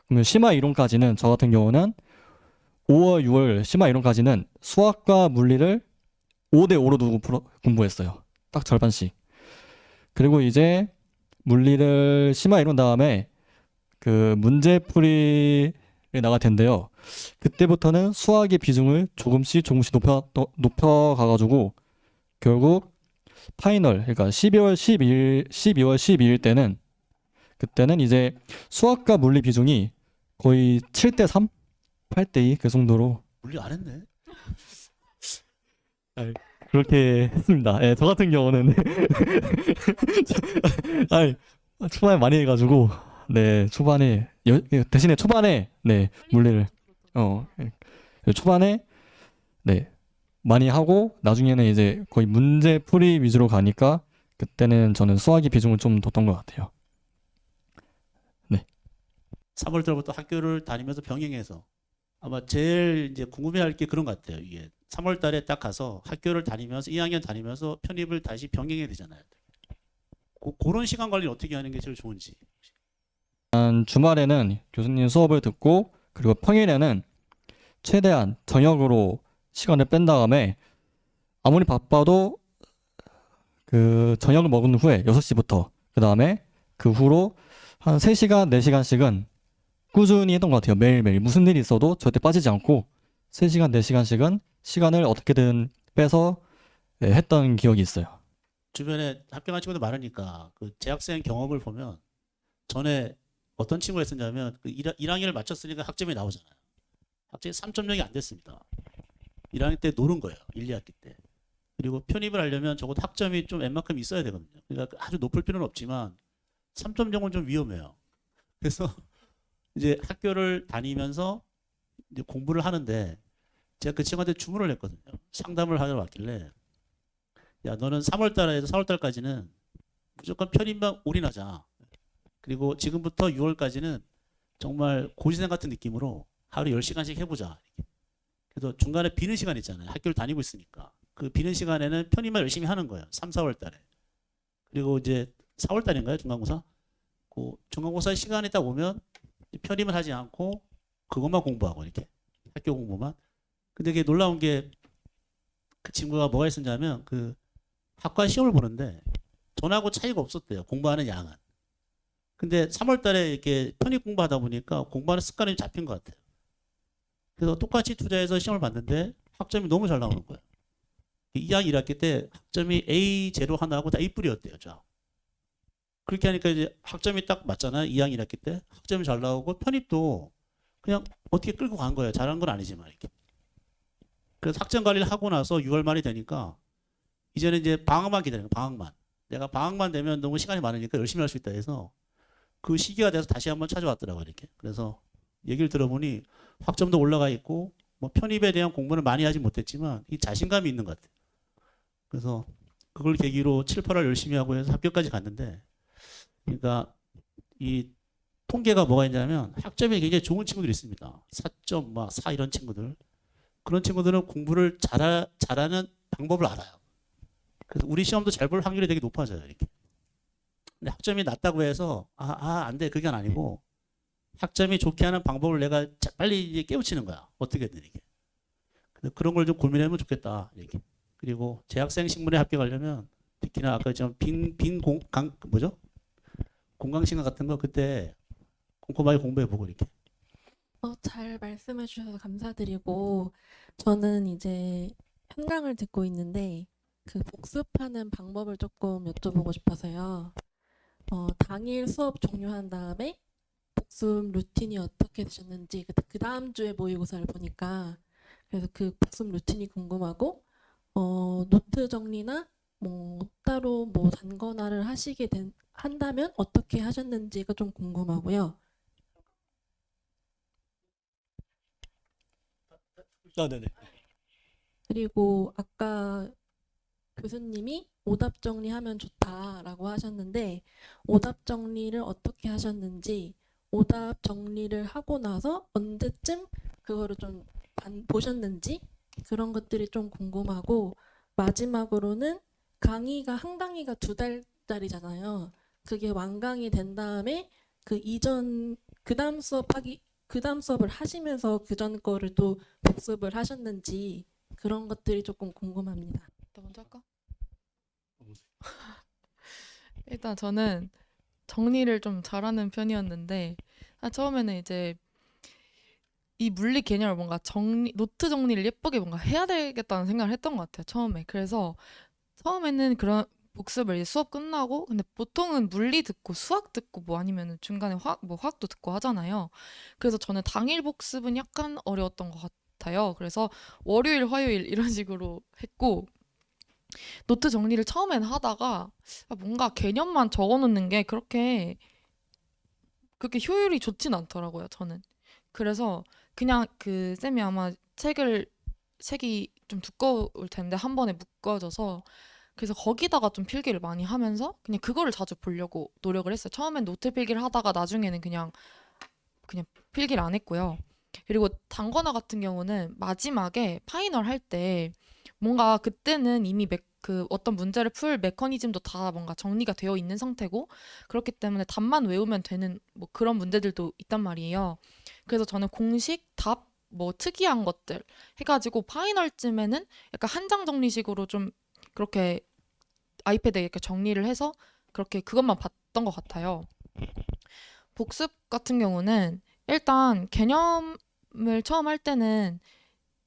그러면 심화 이론까지는 저 같은 경우는 5월, 6월 심화 이론까지는 수학과 물리를 5대 5로 두고 공부했어요. 딱 절반씩. 그리고 이제 물리를 심화 이론 다음에 그 문제풀이를 나갈 텐데요. 그때부터는 수학의 비중을 조금씩 높여 가가지고 결국 파이널, 그러니까 12월 12일 때는 그때는 이제 수학과 물리 비중이 거의 7대 3, 8대 2 그 정도로 물리 안 했네. 그렇게 했습니다. 예, 저 같은 경우는 아니, 초반에 많이 해가지고 네 초반에 대신에 초반에 네 물리를 초반에 네 많이 하고 나중에는 이제 거의 문제 풀이 위주로 가니까 그때는 저는 수학의 비중을 좀 뒀던 것 같아요. 3월 달부터 학교를 다니면서 병행해서 아마 제일 이제 궁금해할 게 그런 것 같아요. 이게 3월 달에 딱 가서 학교를 다니면서 2학년 다니면서 편입을 다시 병행해야 되잖아요. 그런 시간 관리를 어떻게 하는 게 제일 좋은지. 주말에는 교수님 수업을 듣고 그리고 평일에는 최대한 저녁으로 시간을 뺀 다음에 아무리 바빠도 그 저녁을 먹은 후에 6시부터 그 다음에 그 후로 한 3시간, 4시간씩은 꾸준히 했던 것 같아요. 매일매일 무슨 일이 있어도 절대 빠지지 않고 3시간, 4시간씩은 시간을 어떻게든 빼서 했던 기억이 있어요. 주변에 합격한 친구들 많으니까 그 재학생 경험을 보면 전에 어떤 친구가 있었냐면 그 1학년을 마쳤으니까 학점이 나오잖아요. 학점이 3.0이 안 됐습니다. 1학년 때 노른 거예요. 1, 2학기 때. 그리고 편입을 하려면 적어도 학점이 좀 웬만큼 있어야 되거든요. 그러니까 아주 높을 필요는 없지만 3.0은 좀 위험해요. 그래서 이제 학교를 다니면서 이제 공부를 하는데 제가 그 친구한테 주문을 했거든요. 상담을 하러 왔길래 야 너는 3월 달에서 4월 달까지는 무조건 편입만 올인하자. 그리고 지금부터 6월까지는 정말 고시생 같은 느낌으로 하루 10시간씩 해보자. 그래서 중간에 비는 시간 있잖아요. 학교를 다니고 있으니까. 그 비는 시간에는 편입만 열심히 하는 거예요. 3, 4월 달에. 그리고 이제 4월 달인가요? 중간고사? 그 중간고사 시간이 딱 오면 편입은 하지 않고 그것만 공부하고 이렇게 학교 공부만. 근데 이게 놀라운 게 그 친구가 뭐가 있었냐면 그 학과 시험을 보는데 전하고 차이가 없었대요. 공부하는 양은. 근데 3월 달에 이렇게 편입 공부하다 보니까 공부하는 습관이 잡힌 것 같아요. 그래서 똑같이 투자해서 시험을 봤는데 학점이 너무 잘 나오는 거예요. 2학기 1학기 때 학점이 A0 하나하고 다 A뿔이었대요. 그렇게 하니까 이제 학점이 딱 맞잖아요. 2학기 1학기 때 학점이 잘 나오고 편입도 그냥 어떻게 끌고 간 거예요. 잘한 건 아니지만 이렇게. 그래서 학점 관리를 하고 나서 6월 말이 되니까 이제는 이제 방학만 기다려요. 방학만. 내가 방학만 되면 너무 시간이 많으니까 열심히 할 수 있다 해서 그 시기가 돼서 다시 한번 찾아왔더라고요. 이렇게. 그래서 얘기를 들어보니 학점도 올라가 있고 뭐 편입에 대한 공부는 많이 하지 못했지만 이 자신감이 있는 것 같아요. 그래서 그걸 계기로 7, 8월 열심히 하고 해서 합격까지 갔는데 그러니까 이 통계가 뭐가 있냐면 학점이 굉장히 좋은 친구들이 있습니다. 4.4 이런 친구들. 그런 친구들은 공부를 잘하는 방법을 알아요. 그래서 우리 시험도 잘 볼 확률이 되게 높아져요. 이렇게. 근데 학점이 낮다고 해서 안 돼. 그게 아니고 학점이 좋게 하는 방법을 내가 빨리 이제 깨우치는 거야. 어떻게든 이게. 그래서 그런 걸 좀 고민하면 좋겠다. 이렇게. 그리고 재학생 신문에 합격하려면 특히나 아까 좀 뭐죠? 공강신강 같은 거 그때 꼼꼼하게 공부해보고 이렇게. 잘 말씀해 주셔서 감사드리고 저는 이제 현장을 듣고 있는데 그 복습하는 방법을 조금 여쭤보고 싶어서요. 당일 수업 종료한 다음에 복습 루틴이 어떻게 되셨는지 그 다음 주에 모의고사를 보니까 그래서 그 복습 루틴이 궁금하고 노트 정리나 뭐 따로 뭐 단권화를 한다면 어떻게 하셨는지가 좀 궁금하고요. 네네. 그리고 아까 교수님이 오답 정리하면 좋다라고 하셨는데 오답 정리를 어떻게 하셨는지 오답 정리를 하고 나서 언제쯤 그거를 좀 보셨는지 그런 것들이 좀 궁금하고 마지막으로는 강의가 한 강의가 2달짜리잖아요. 그게 완강이 된 다음에 그 이전 그 다음 수업을 하시면서 그 전 거를 또 복습을 하셨는지 그런 것들이 조금 궁금합니다. 나 먼저 할까? 일단 저는 정리를 좀 잘하는 편이었는데 처음에는 이제 이 물리 개념을 뭔가 노트 정리를 예쁘게 뭔가 해야 되겠다는 생각을 했던 것 같아요. 처음에. 그래서 처음에는 그런 복습을 이제 수업 끝나고 근데 보통은 물리 듣고 수학 듣고 뭐 아니면 중간에 화학도 듣고 하잖아요. 그래서 저는 당일 복습은 약간 어려웠던 것 같아요. 그래서 월요일, 화요일 이런 식으로 했고 노트 정리를 처음엔 하다가 뭔가 개념만 적어놓는 게 그렇게 효율이 좋진 않더라고요, 저는. 그래서 그냥 그 쌤이 아마 책이 좀 두꺼울 텐데 한 번에 묶어져서 그래서 거기다가 좀 필기를 많이 하면서 그냥 그거를 자주 보려고 노력을 했어요. 처음엔 노트 필기를 하다가 나중에는 그냥 필기를 안 했고요. 그리고 단권화 같은 경우는 마지막에 파이널 할 때 뭔가 그때는 이미 그 어떤 문제를 풀 메커니즘도 다 뭔가 정리가 되어 있는 상태고 그렇기 때문에 답만 외우면 되는 뭐 그런 문제들도 있단 말이에요. 그래서 저는 공식, 답, 뭐 특이한 것들 해가지고 파이널쯤에는 약간 한 장 정리식으로 좀 그렇게 아이패드에 이렇게 정리를 해서 그렇게 그것만 봤던 것 같아요. 복습 같은 경우는 일단 개념을 처음 할 때는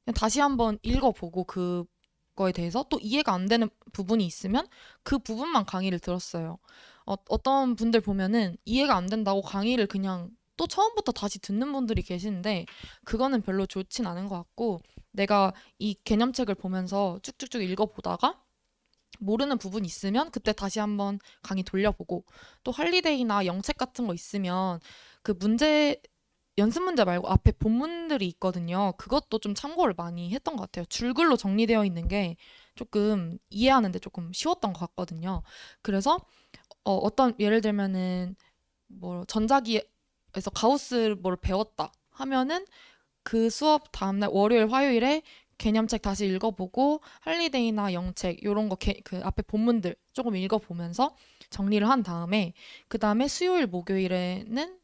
그냥 다시 한번 읽어보고 그거에 대해서 또 이해가 안 되는 부분이 있으면 그 부분만 강의를 들었어요. 어떤 분들 보면은 이해가 안 된다고 강의를 그냥 또 처음부터 다시 듣는 분들이 계시는데 그거는 별로 좋진 않은 것 같고 내가 이 개념책을 보면서 쭉쭉쭉 읽어보다가 모르는 부분 있으면 그때 다시 한번 강의 돌려보고 또 할리데이나 영책 같은 거 있으면 그 연습 문제 말고 앞에 본문들이 있거든요. 그것도 좀 참고를 많이 했던 것 같아요. 줄글로 정리되어 있는 게 조금 이해하는데 조금 쉬웠던 것 같거든요. 그래서 어떤 예를 들면은 뭐 전자기에서 가우스 뭘 배웠다 하면은 그 수업 다음날 월요일, 화요일에 개념책 다시 읽어보고 할리데이나 영책 요런 거 그 앞에 본문들 조금 읽어보면서 정리를 한 다음에 그 다음에 수요일, 목요일에는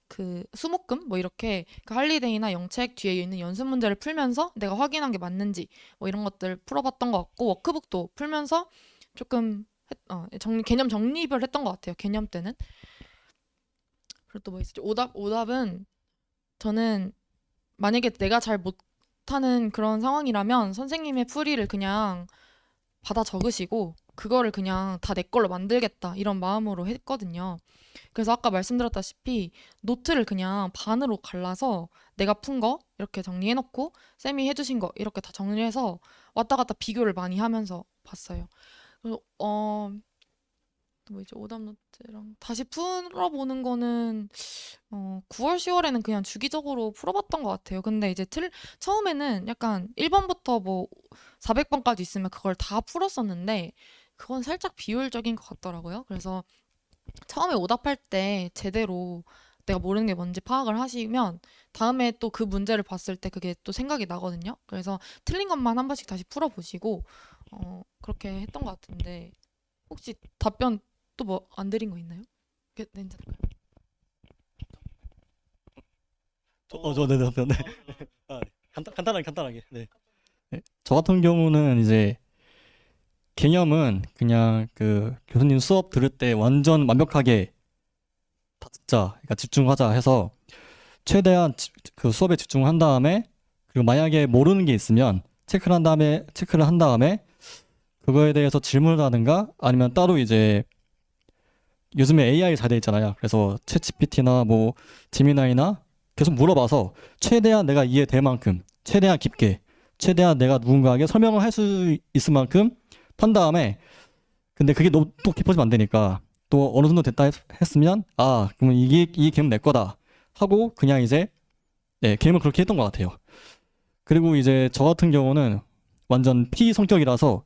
그 수목금 뭐 이렇게 그 할리데이나 영책 뒤에 있는 연습 문제를 풀면서 내가 확인한 게 맞는지 뭐 이런 것들 풀어봤던 것 같고 워크북도 풀면서 조금 개념 정립을 했던 것 같아요. 개념 때는. 그리고 또 뭐 있었지? 오답은 저는 만약에 내가 잘 못하는 그런 상황이라면 선생님의 풀이를 그냥 받아 적으시고 그거를 그냥 다 내 걸로 만들겠다 이런 마음으로 했거든요. 그래서 아까 말씀드렸다시피 노트를 그냥 반으로 갈라서 내가 푼 거 이렇게 정리해놓고 쌤이 해주신 거 이렇게 다 정리해서 왔다 갔다 비교를 많이 하면서 봤어요. 그리고 뭐 이제 오답 노트랑 다시 풀어보는 거는 9월, 10월에는 그냥 주기적으로 풀어봤던 것 같아요. 근데 이제 처음에는 약간 1번부터 뭐 400번까지 있으면 그걸 다 풀었었는데 그건 살짝 비효율적인 것 같더라고요. 그래서 처음에 오답할 때 제대로 내가 모르는 게 뭔지 파악을 하시면 다음에 또 그 문제를 봤을 때 그게 또 생각이 나거든요. 그래서 틀린 것만 한 번씩 다시 풀어보시고 그렇게 했던 것 같은데 혹시 답변 또 뭐 안 드린 거 있나요? 네, 괜찮을까요? 네, 네. 간단하게. 네. 네. 저 같은 경우는 이제 개념은 그냥 그 교수님 수업 들을 때 완전 완벽하게 다 듣자, 그러니까 집중하자 해서 최대한 그 수업에 집중한 다음에 그리고 만약에 모르는 게 있으면 체크를 한 다음에 그거에 대해서 질문을 하든가 아니면 따로 이제 요즘에 AI 잘 돼 있잖아요. 그래서 챗GPT나 뭐 지미나이나 계속 물어봐서 최대한 내가 이해될 만큼 최대한 깊게 최대한 내가 누군가에게 설명을 할 수 있을 만큼 한 다음에 근데 그게 너무 또 깊어지면 안 되니까 또 어느 정도 됐다 했으면 그러면 이 개념 내 거다 하고 그냥 이제 개념을 그렇게 했던 것 같아요. 그리고 이제 저 같은 경우는 완전 P 성격이라서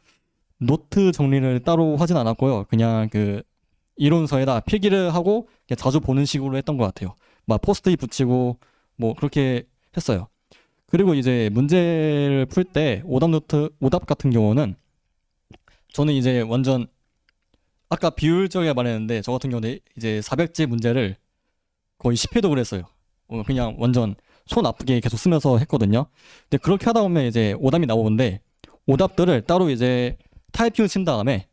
노트 정리를 따로 하진 않았고요. 그냥 그 이론서에다 필기를 하고 그냥 자주 보는 식으로 했던 것 같아요. 막 포스트잇 붙이고 뭐 그렇게 했어요. 그리고 이제 문제를 풀 때 오답 같은 경우는 저는 이제 완전 아까 비율적이라 말했는데 저 같은 경우는 이제 400지 문제를 거의 10회도 그랬어요. 그냥 완전 손 아프게 계속 쓰면서 했거든요. 근데 그렇게 하다 보면 이제 오답이 나오는데 오답들을 따로 이제 타이핑을 친 다음에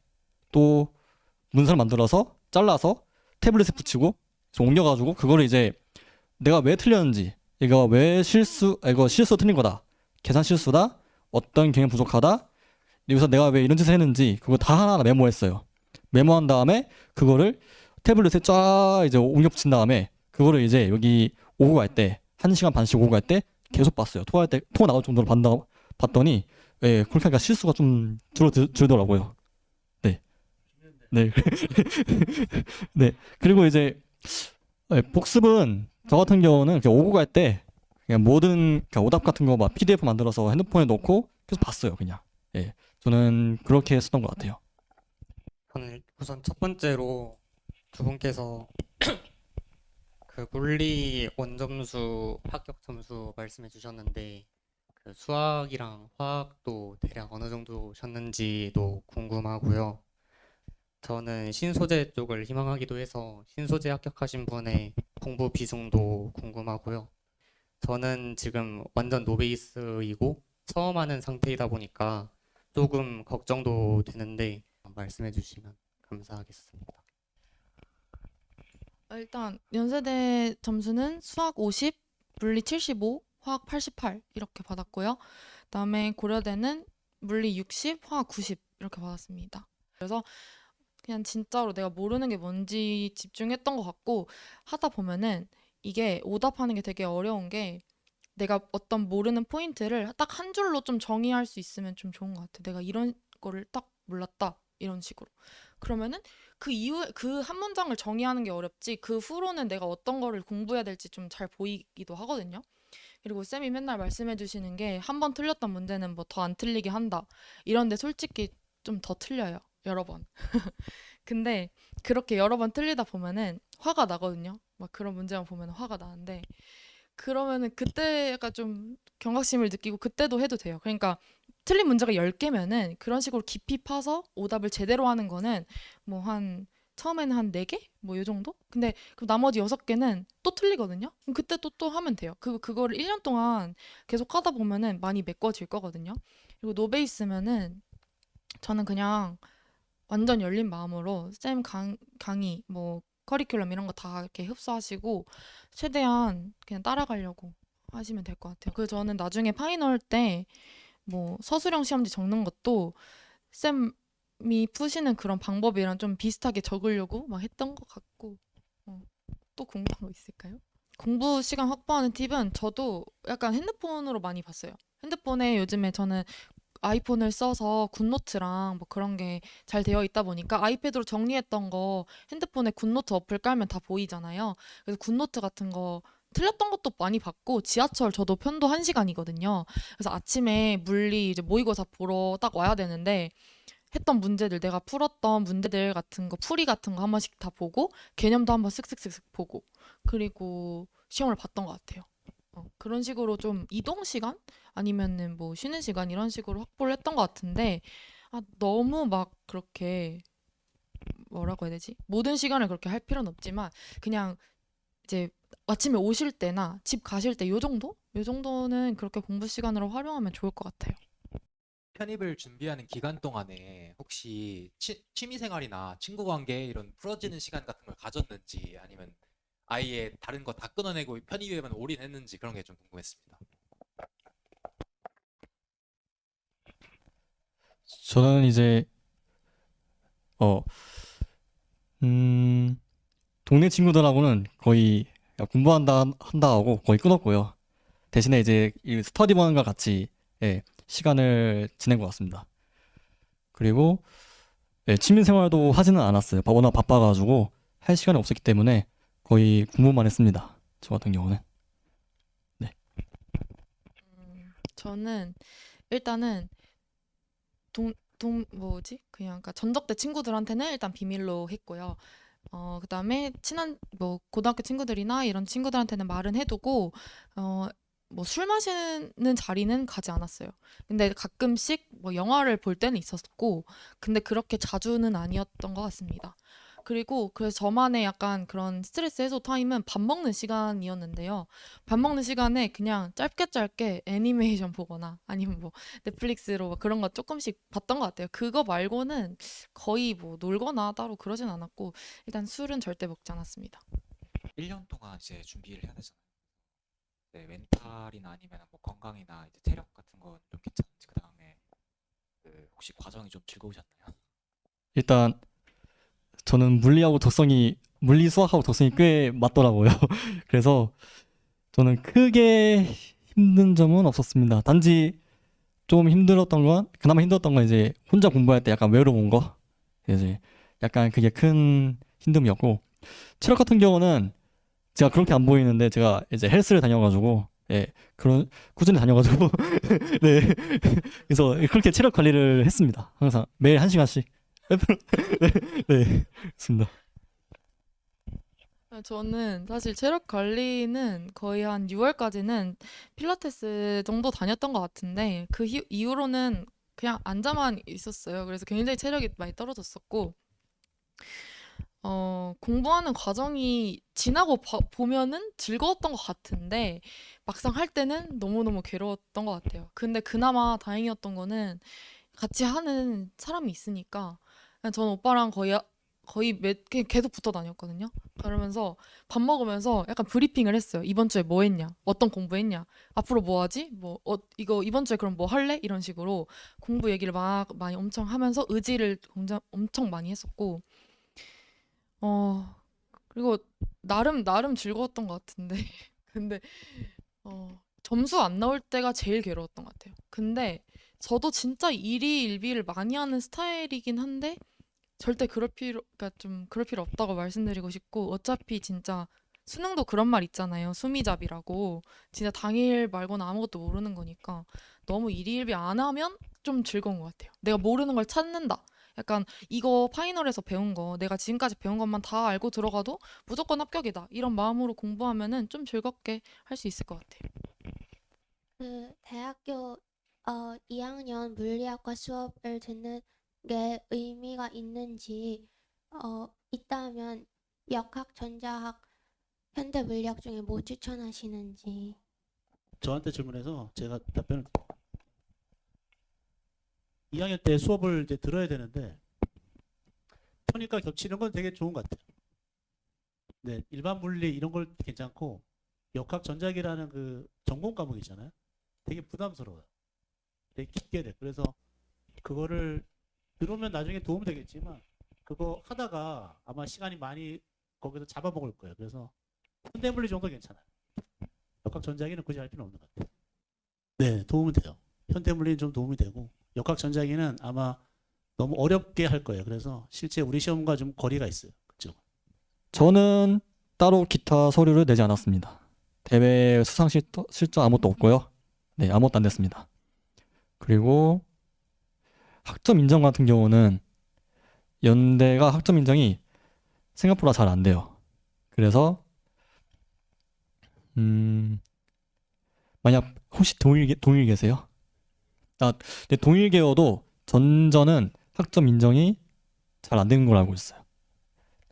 또 문서를 만들어서 잘라서 태블릿에 붙이고 옮겨가지고 그거를 이제 내가 왜 틀렸는지 이거 실수 틀린 거다, 계산 실수다, 어떤 경향 부족하다, 여기서 내가 왜 이런 짓을 했는지 그거 다 하나하나 메모했어요. 메모한 다음에 그거를 태블릿에 쫙 이제 옮겨 붙인 다음에 그거를 이제 여기 오고 갈 때 1시간 반씩 오고 갈 때 계속 봤어요. 토 나올 정도로 봤더니 예, 그렇게 하니까 실수가 좀 줄더라고요. 네. 네. 네. 그리고 이제 복습은 저 같은 경우는 그냥 오고 갈 때 그냥 모든 그냥 오답 같은 거 막 PDF 만들어서 핸드폰에 넣고 계속 봤어요, 그냥. 예. 저는 그렇게 했었던 것 같아요. 저는 우선 첫 번째로 두 분께서 그 물리 원점수 합격 점수 말씀해 주셨는데 그 수학이랑 화학도 대략 어느 정도 셨는지도 궁금하고요. 저는 신소재 쪽을 희망하기도 해서 신소재 합격하신 분의 공부 비중도 궁금하고요. 저는 지금 완전 노베이스이고 처음 하는 상태이다 보니까 조금 걱정도 되는데 말씀해 주시면 감사하겠습니다. 일단 연세대 점수는 수학 50, 물리 75, 화학 88 이렇게 받았고요. 그다음에 고려대는 물리 60, 화학 90 이렇게 받았습니다. 그래서 그냥 진짜로 내가 모르는 게 뭔지 집중했던 것 같고 하다 보면은 이게 오답하는 게 되게 어려운 게 내가 어떤 모르는 포인트를 딱 한 줄로 좀 정의할 수 있으면 좀 좋은 것 같아. 내가 이런 거를 딱 몰랐다 이런 식으로. 그러면은 그 이후에 그 한 문장을 정의하는 게 어렵지 그 후로는 내가 어떤 거를 공부해야 될지 좀 잘 보이기도 하거든요. 그리고 쌤이 맨날 말씀해 주시는 게 한 번 틀렸던 문제는 뭐 더 안 틀리게 한다. 이런데 솔직히 좀 더 틀려요. 여러 번. 근데 그렇게 여러 번 틀리다 보면은 화가 나거든요. 막 그런 문제만 보면 화가 나는데 그러면은 그때가 좀 경각심을 느끼고 그때도 해도 돼요. 그러니까 틀린 문제가 10개면은 그런 식으로 깊이 파서 오답을 제대로 하는 거는 뭐 처음에는 한 4개? 뭐 요 정도? 근데 그 나머지 6개는 또 틀리거든요. 그럼 그때 또 하면 돼요. 그거를 1년 동안 계속 하다 보면은 많이 메꿔질 거거든요. 그리고 노베이스면은 저는 그냥 완전 열린 마음으로 쌤 강의 뭐 커리큘럼 이런 거 다 이렇게 흡수하시고 최대한 그냥 따라가려고 하시면 될 것 같아요. 그래서 저는 나중에 파이널 때 뭐 서술형 시험지 적는 것도 쌤이 푸시는 그런 방법이랑 좀 비슷하게 적으려고 막 했던 것 같고 또 궁금한 거 있을까요? 공부 시간 확보하는 팁은 저도 약간 핸드폰으로 많이 봤어요. 핸드폰에 요즘에 저는 아이폰을 써서 굿노트랑 뭐 그런 게 잘 되어 있다 보니까 아이패드로 정리했던 거 핸드폰에 굿노트 어플 깔면 다 보이잖아요. 그래서 굿노트 같은 거 틀렸던 것도 많이 봤고 지하철 저도 편도 1시간이거든요. 그래서 아침에 물리 이제 모의고사 보러 딱 와야 되는데 했던 문제들 내가 풀었던 문제들 같은 거 풀이 같은 거 한 번씩 다 보고 개념도 한번 쓱쓱쓱쓱 보고 그리고 시험을 봤던 것 같아요. 그런 식으로 좀 이동 시간 아니면은 뭐 쉬는 시간 이런 식으로 확보를 했던 것 같은데 너무 막 그렇게 뭐라고 해야 되지? 모든 시간을 그렇게 할 필요는 없지만 그냥 이제 아침에 오실 때나 집 가실 때 요 정도? 요 정도는 그렇게 공부 시간으로 활용하면 좋을 것 같아요. 편입을 준비하는 기간 동안에 혹시 취미 생활이나 친구 관계 이런 풀어지는 시간 같은 걸 가졌는지 아니면 아예 다른 거 다 끊어내고 편입에만 올인했는지 그런 게 좀 궁금했습니다. 저는 이제 동네 친구들하고는 거의 한다 하고 거의 끊었고요. 대신에 이제 이 스터디원과 같이 예, 시간을 지낸 것 같습니다. 그리고 예, 취미 생활도 하지는 않았어요. 워낙 바빠가지고 할 시간이 없었기 때문에 거의 공부만 했습니다. 저 같은 경우는. 네. 저는 일단은 뭐지? 그냥 그러니까 전적대 친구들한테는 일단 비밀로 했고요. 그다음에 친한 뭐 고등학교 친구들이나 이런 친구들한테는 말은 해두고 뭐 술 마시는 자리는 가지 않았어요. 근데 가끔씩 뭐 영화를 볼 때는 있었고, 근데 그렇게 자주는 아니었던 것 같습니다. 그리고 그래서 저만의 약간 그런 스트레스 해소 타임은 밥 먹는 시간이었는데요. 밥 먹는 시간에 그냥 짧게 애니메이션 보거나 아니면 뭐 넷플릭스로 막 그런 거 조금씩 봤던 것 같아요. 그거 말고는 거의 뭐 놀거나 따로 그러진 않았고, 일단 술은 절대 먹지 않았습니다. 1년 동안 이제 준비를 해야 되잖아요. 네, 멘탈이나 아니면 뭐 건강이나 이제 체력 같은 건 좀 괜찮은지 그 다음에 그 혹시 과정이 좀 즐거우셨나요? 일단 저는 물리 수학하고 독성이 꽤 맞더라고요. 그래서 저는 크게 힘든 점은 없었습니다. 단지 좀 그나마 힘들었던 건 이제 혼자 공부할 때 약간 외로운 거. 이제 약간 그게 큰 힘듦이었고, 체력 같은 경우는 제가 그렇게 안 보이는데 제가 이제 헬스를 다녀가지고, 예, 그런 꾸준히 다녀가지고, 네, 그래서 그렇게 체력 관리를 했습니다. 항상 매일 1시간씩. 네, 네, 그렇습니다. 저는 사실 체력 관리는 거의 한 6월까지는 필라테스 정도 다녔던 것 같은데 그 이후로는 그냥 앉아만 있었어요. 그래서 굉장히 체력이 많이 떨어졌었고 공부하는 과정이 지나고 보면은 즐거웠던 것 같은데 막상 할 때는 너무너무 괴로웠던 것 같아요. 근데 그나마 다행이었던 거는 같이 하는 사람이 있으니까 그냥 저는 오빠랑 거의 계속 붙어 다녔거든요. 그러면서 밥 먹으면서 약간 브리핑을 했어요. 이번 주에 뭐 했냐? 어떤 공부했냐? 앞으로 뭐 하지? 이거 이번 주에 그럼 뭐 할래? 이런 식으로 공부 얘기를 많이 엄청 하면서 의지를 엄청 많이 했었고 어, 그리고 나름 즐거웠던 것 같은데. 근데, 점수 안 나올 때가 제일 괴로웠던 것 같아요. 근데 저도 진짜 일희일비를 많이 하는 스타일이긴 한데, 절대 그러니까 좀 그럴 필요 없다고 말씀드리고 싶고, 어차피 진짜 수능도 그런 말 있잖아요. 수미잡이라고. 진짜 당일 말고는 아무것도 모르는 거니까, 너무 일희일비 안 하면 좀 즐거운 것 같아요. 내가 모르는 걸 찾는다. 약간 이거 파이널에서 배운 거, 내가 지금까지 배운 것만 다 알고 들어가도 무조건 합격이다. 이런 마음으로 공부하면은 좀 즐겁게 할 수 있을 것 같아요. 그 대학교 2학년 물리학과 수업을 듣는 게 의미가 있는지 있다면 역학, 전자학, 현대물리학 중에 뭐 추천하시는지. 저한테 질문해서 제가 답변을 2학년 때 수업을 이제 들어야 되는데 편입과 겹치는 건 되게 좋은 것 같아요. 네, 일반 물리 이런 걸 괜찮고 역학 전자기라는 그 전공 과목 있잖아요. 되게 부담스러워요. 되게 깊게 돼. 그래서 그거를 들어오면 나중에 도움 되겠지만 그거 하다가 아마 시간이 많이 거기서 잡아먹을 거예요. 그래서 현대물리 정도 괜찮아요. 역학 전자기는 굳이 할 필요 없는 것 같아요. 네, 도움이 돼요. 현대물리는 좀 도움이 되고 역학 전자기는 아마 너무 어렵게 할 거예요. 그래서 실제 우리 시험과 좀 거리가 있어요. 그쪽. 저는 따로 기타 서류를 내지 않았습니다. 대회 수상 실적 아무것도 없고요. 네, 아무것도 안 됐습니다. 그리고 학점 인정 같은 경우는 연대가 학점 인정이 생각보다 잘 안 돼요. 그래서 만약 혹시 동일 계세요? 근데 동일 계여도 전전은 학점 인정이 잘 안 되는 걸로 알고 있어요.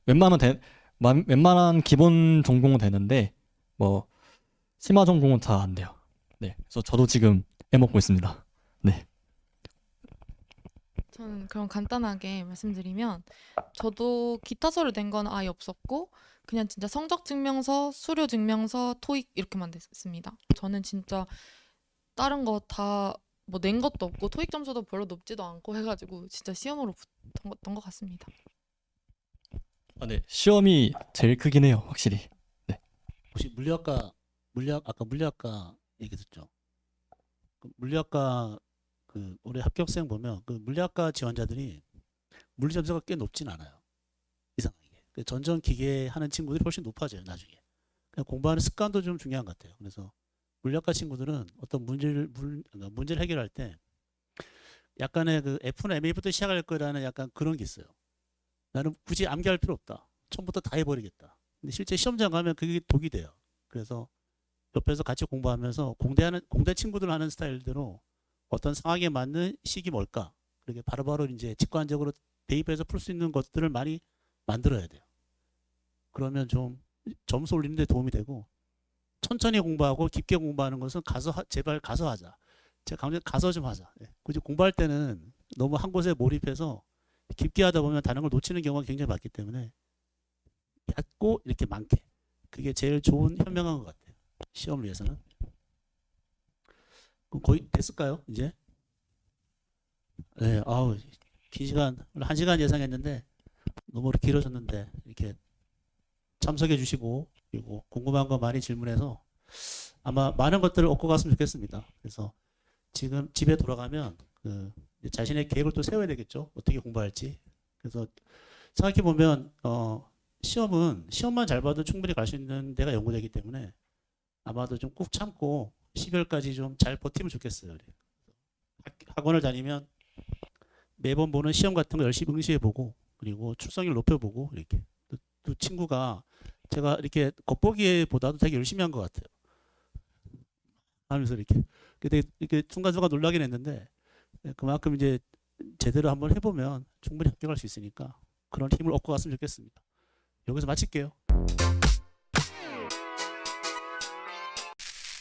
웬만한 기본 전공은 되는데 뭐 심화 전공은 잘 안 돼요. 네, 그래서 저도 지금 애먹고 있습니다. 네. 저는 그럼 간단하게 말씀드리면 저도 기타 서류 낸 건 아예 없었고 그냥 진짜 성적 증명서, 수료 증명서, 토익 이렇게만 됐습니다. 저는 진짜 다른 거 다 뭐 낸 것도 없고 토익 점수도 별로 높지도 않고 해가지고 진짜 시험으로 붙었던 것 같습니다. 네, 시험이 제일 크긴 해요, 확실히. 네. 혹시 아까 물리학과 얘기 듣죠? 그 물리학과 그 올해 합격생 보면 그 물리학과 지원자들이 물리 점수가 꽤 높진 않아요. 이상하게. 그 전전 기계 하는 친구들이 훨씬 높아져요, 나중에. 그냥 공부하는 습관도 좀 중요한 것 같아요. 그래서 물리학과 친구들은 어떤 문제를 해결할 때 약간의 그 F나 MA부터 시작할 거라는 약간 그런 게 있어요. 나는 굳이 암기할 필요 없다. 처음부터 다 해버리겠다. 근데 실제 시험장 가면 그게 독이 돼요. 그래서 옆에서 같이 공부하면서 공대 친구들 하는 스타일대로 어떤 상황에 맞는 식이 뭘까? 그렇게 바로바로 이제 직관적으로 대입해서 풀 수 있는 것들을 많이 만들어야 돼요. 그러면 좀 점수 올리는 데 도움이 되고, 천천히 공부하고 깊게 공부하는 것은 제발 가서 하자. 제가 강조 가서 좀 하자. 예. 굳이 공부할 때는 너무 한 곳에 몰입해서 깊게 하다 보면 다른 걸 놓치는 경우가 굉장히 많기 때문에 얕고 이렇게 많게, 그게 제일 좋은 현명한 것 같아요. 시험을 위해서는. 그럼 거의 됐을까요? 이제? 네, 아우 긴 시간, 1시간 예상했는데 너무 길어졌는데 이렇게 참석해 주시고 그리고 궁금한 거 많이 질문해서 아마 많은 것들을 얻고 갔으면 좋겠습니다. 그래서 지금 집에 돌아가면 그 자신의 계획을 또 세워야 되겠죠. 어떻게 공부할지. 그래서 생각해 보면 시험만 잘 봐도 충분히 갈 수 있는 데가 연구되기 때문에 아마도 좀 꾹 참고 12월까지 좀 잘 버티면 좋겠어요. 학원을 다니면 매번 보는 시험 같은 거 열심히 응시해 보고 그리고 출석률 높여보고 이렇게 또 친구가 제가 이렇게 겉보기보다도 되게 열심히 한 것 같아요. 하면서 이렇게 근데 이렇게 순간순간 놀라긴 했는데 그만큼 이제 제대로 한번 해보면 충분히 합격할 수 있으니까 그런 힘을 얻고 갔으면 좋겠습니다. 여기서 마칠게요.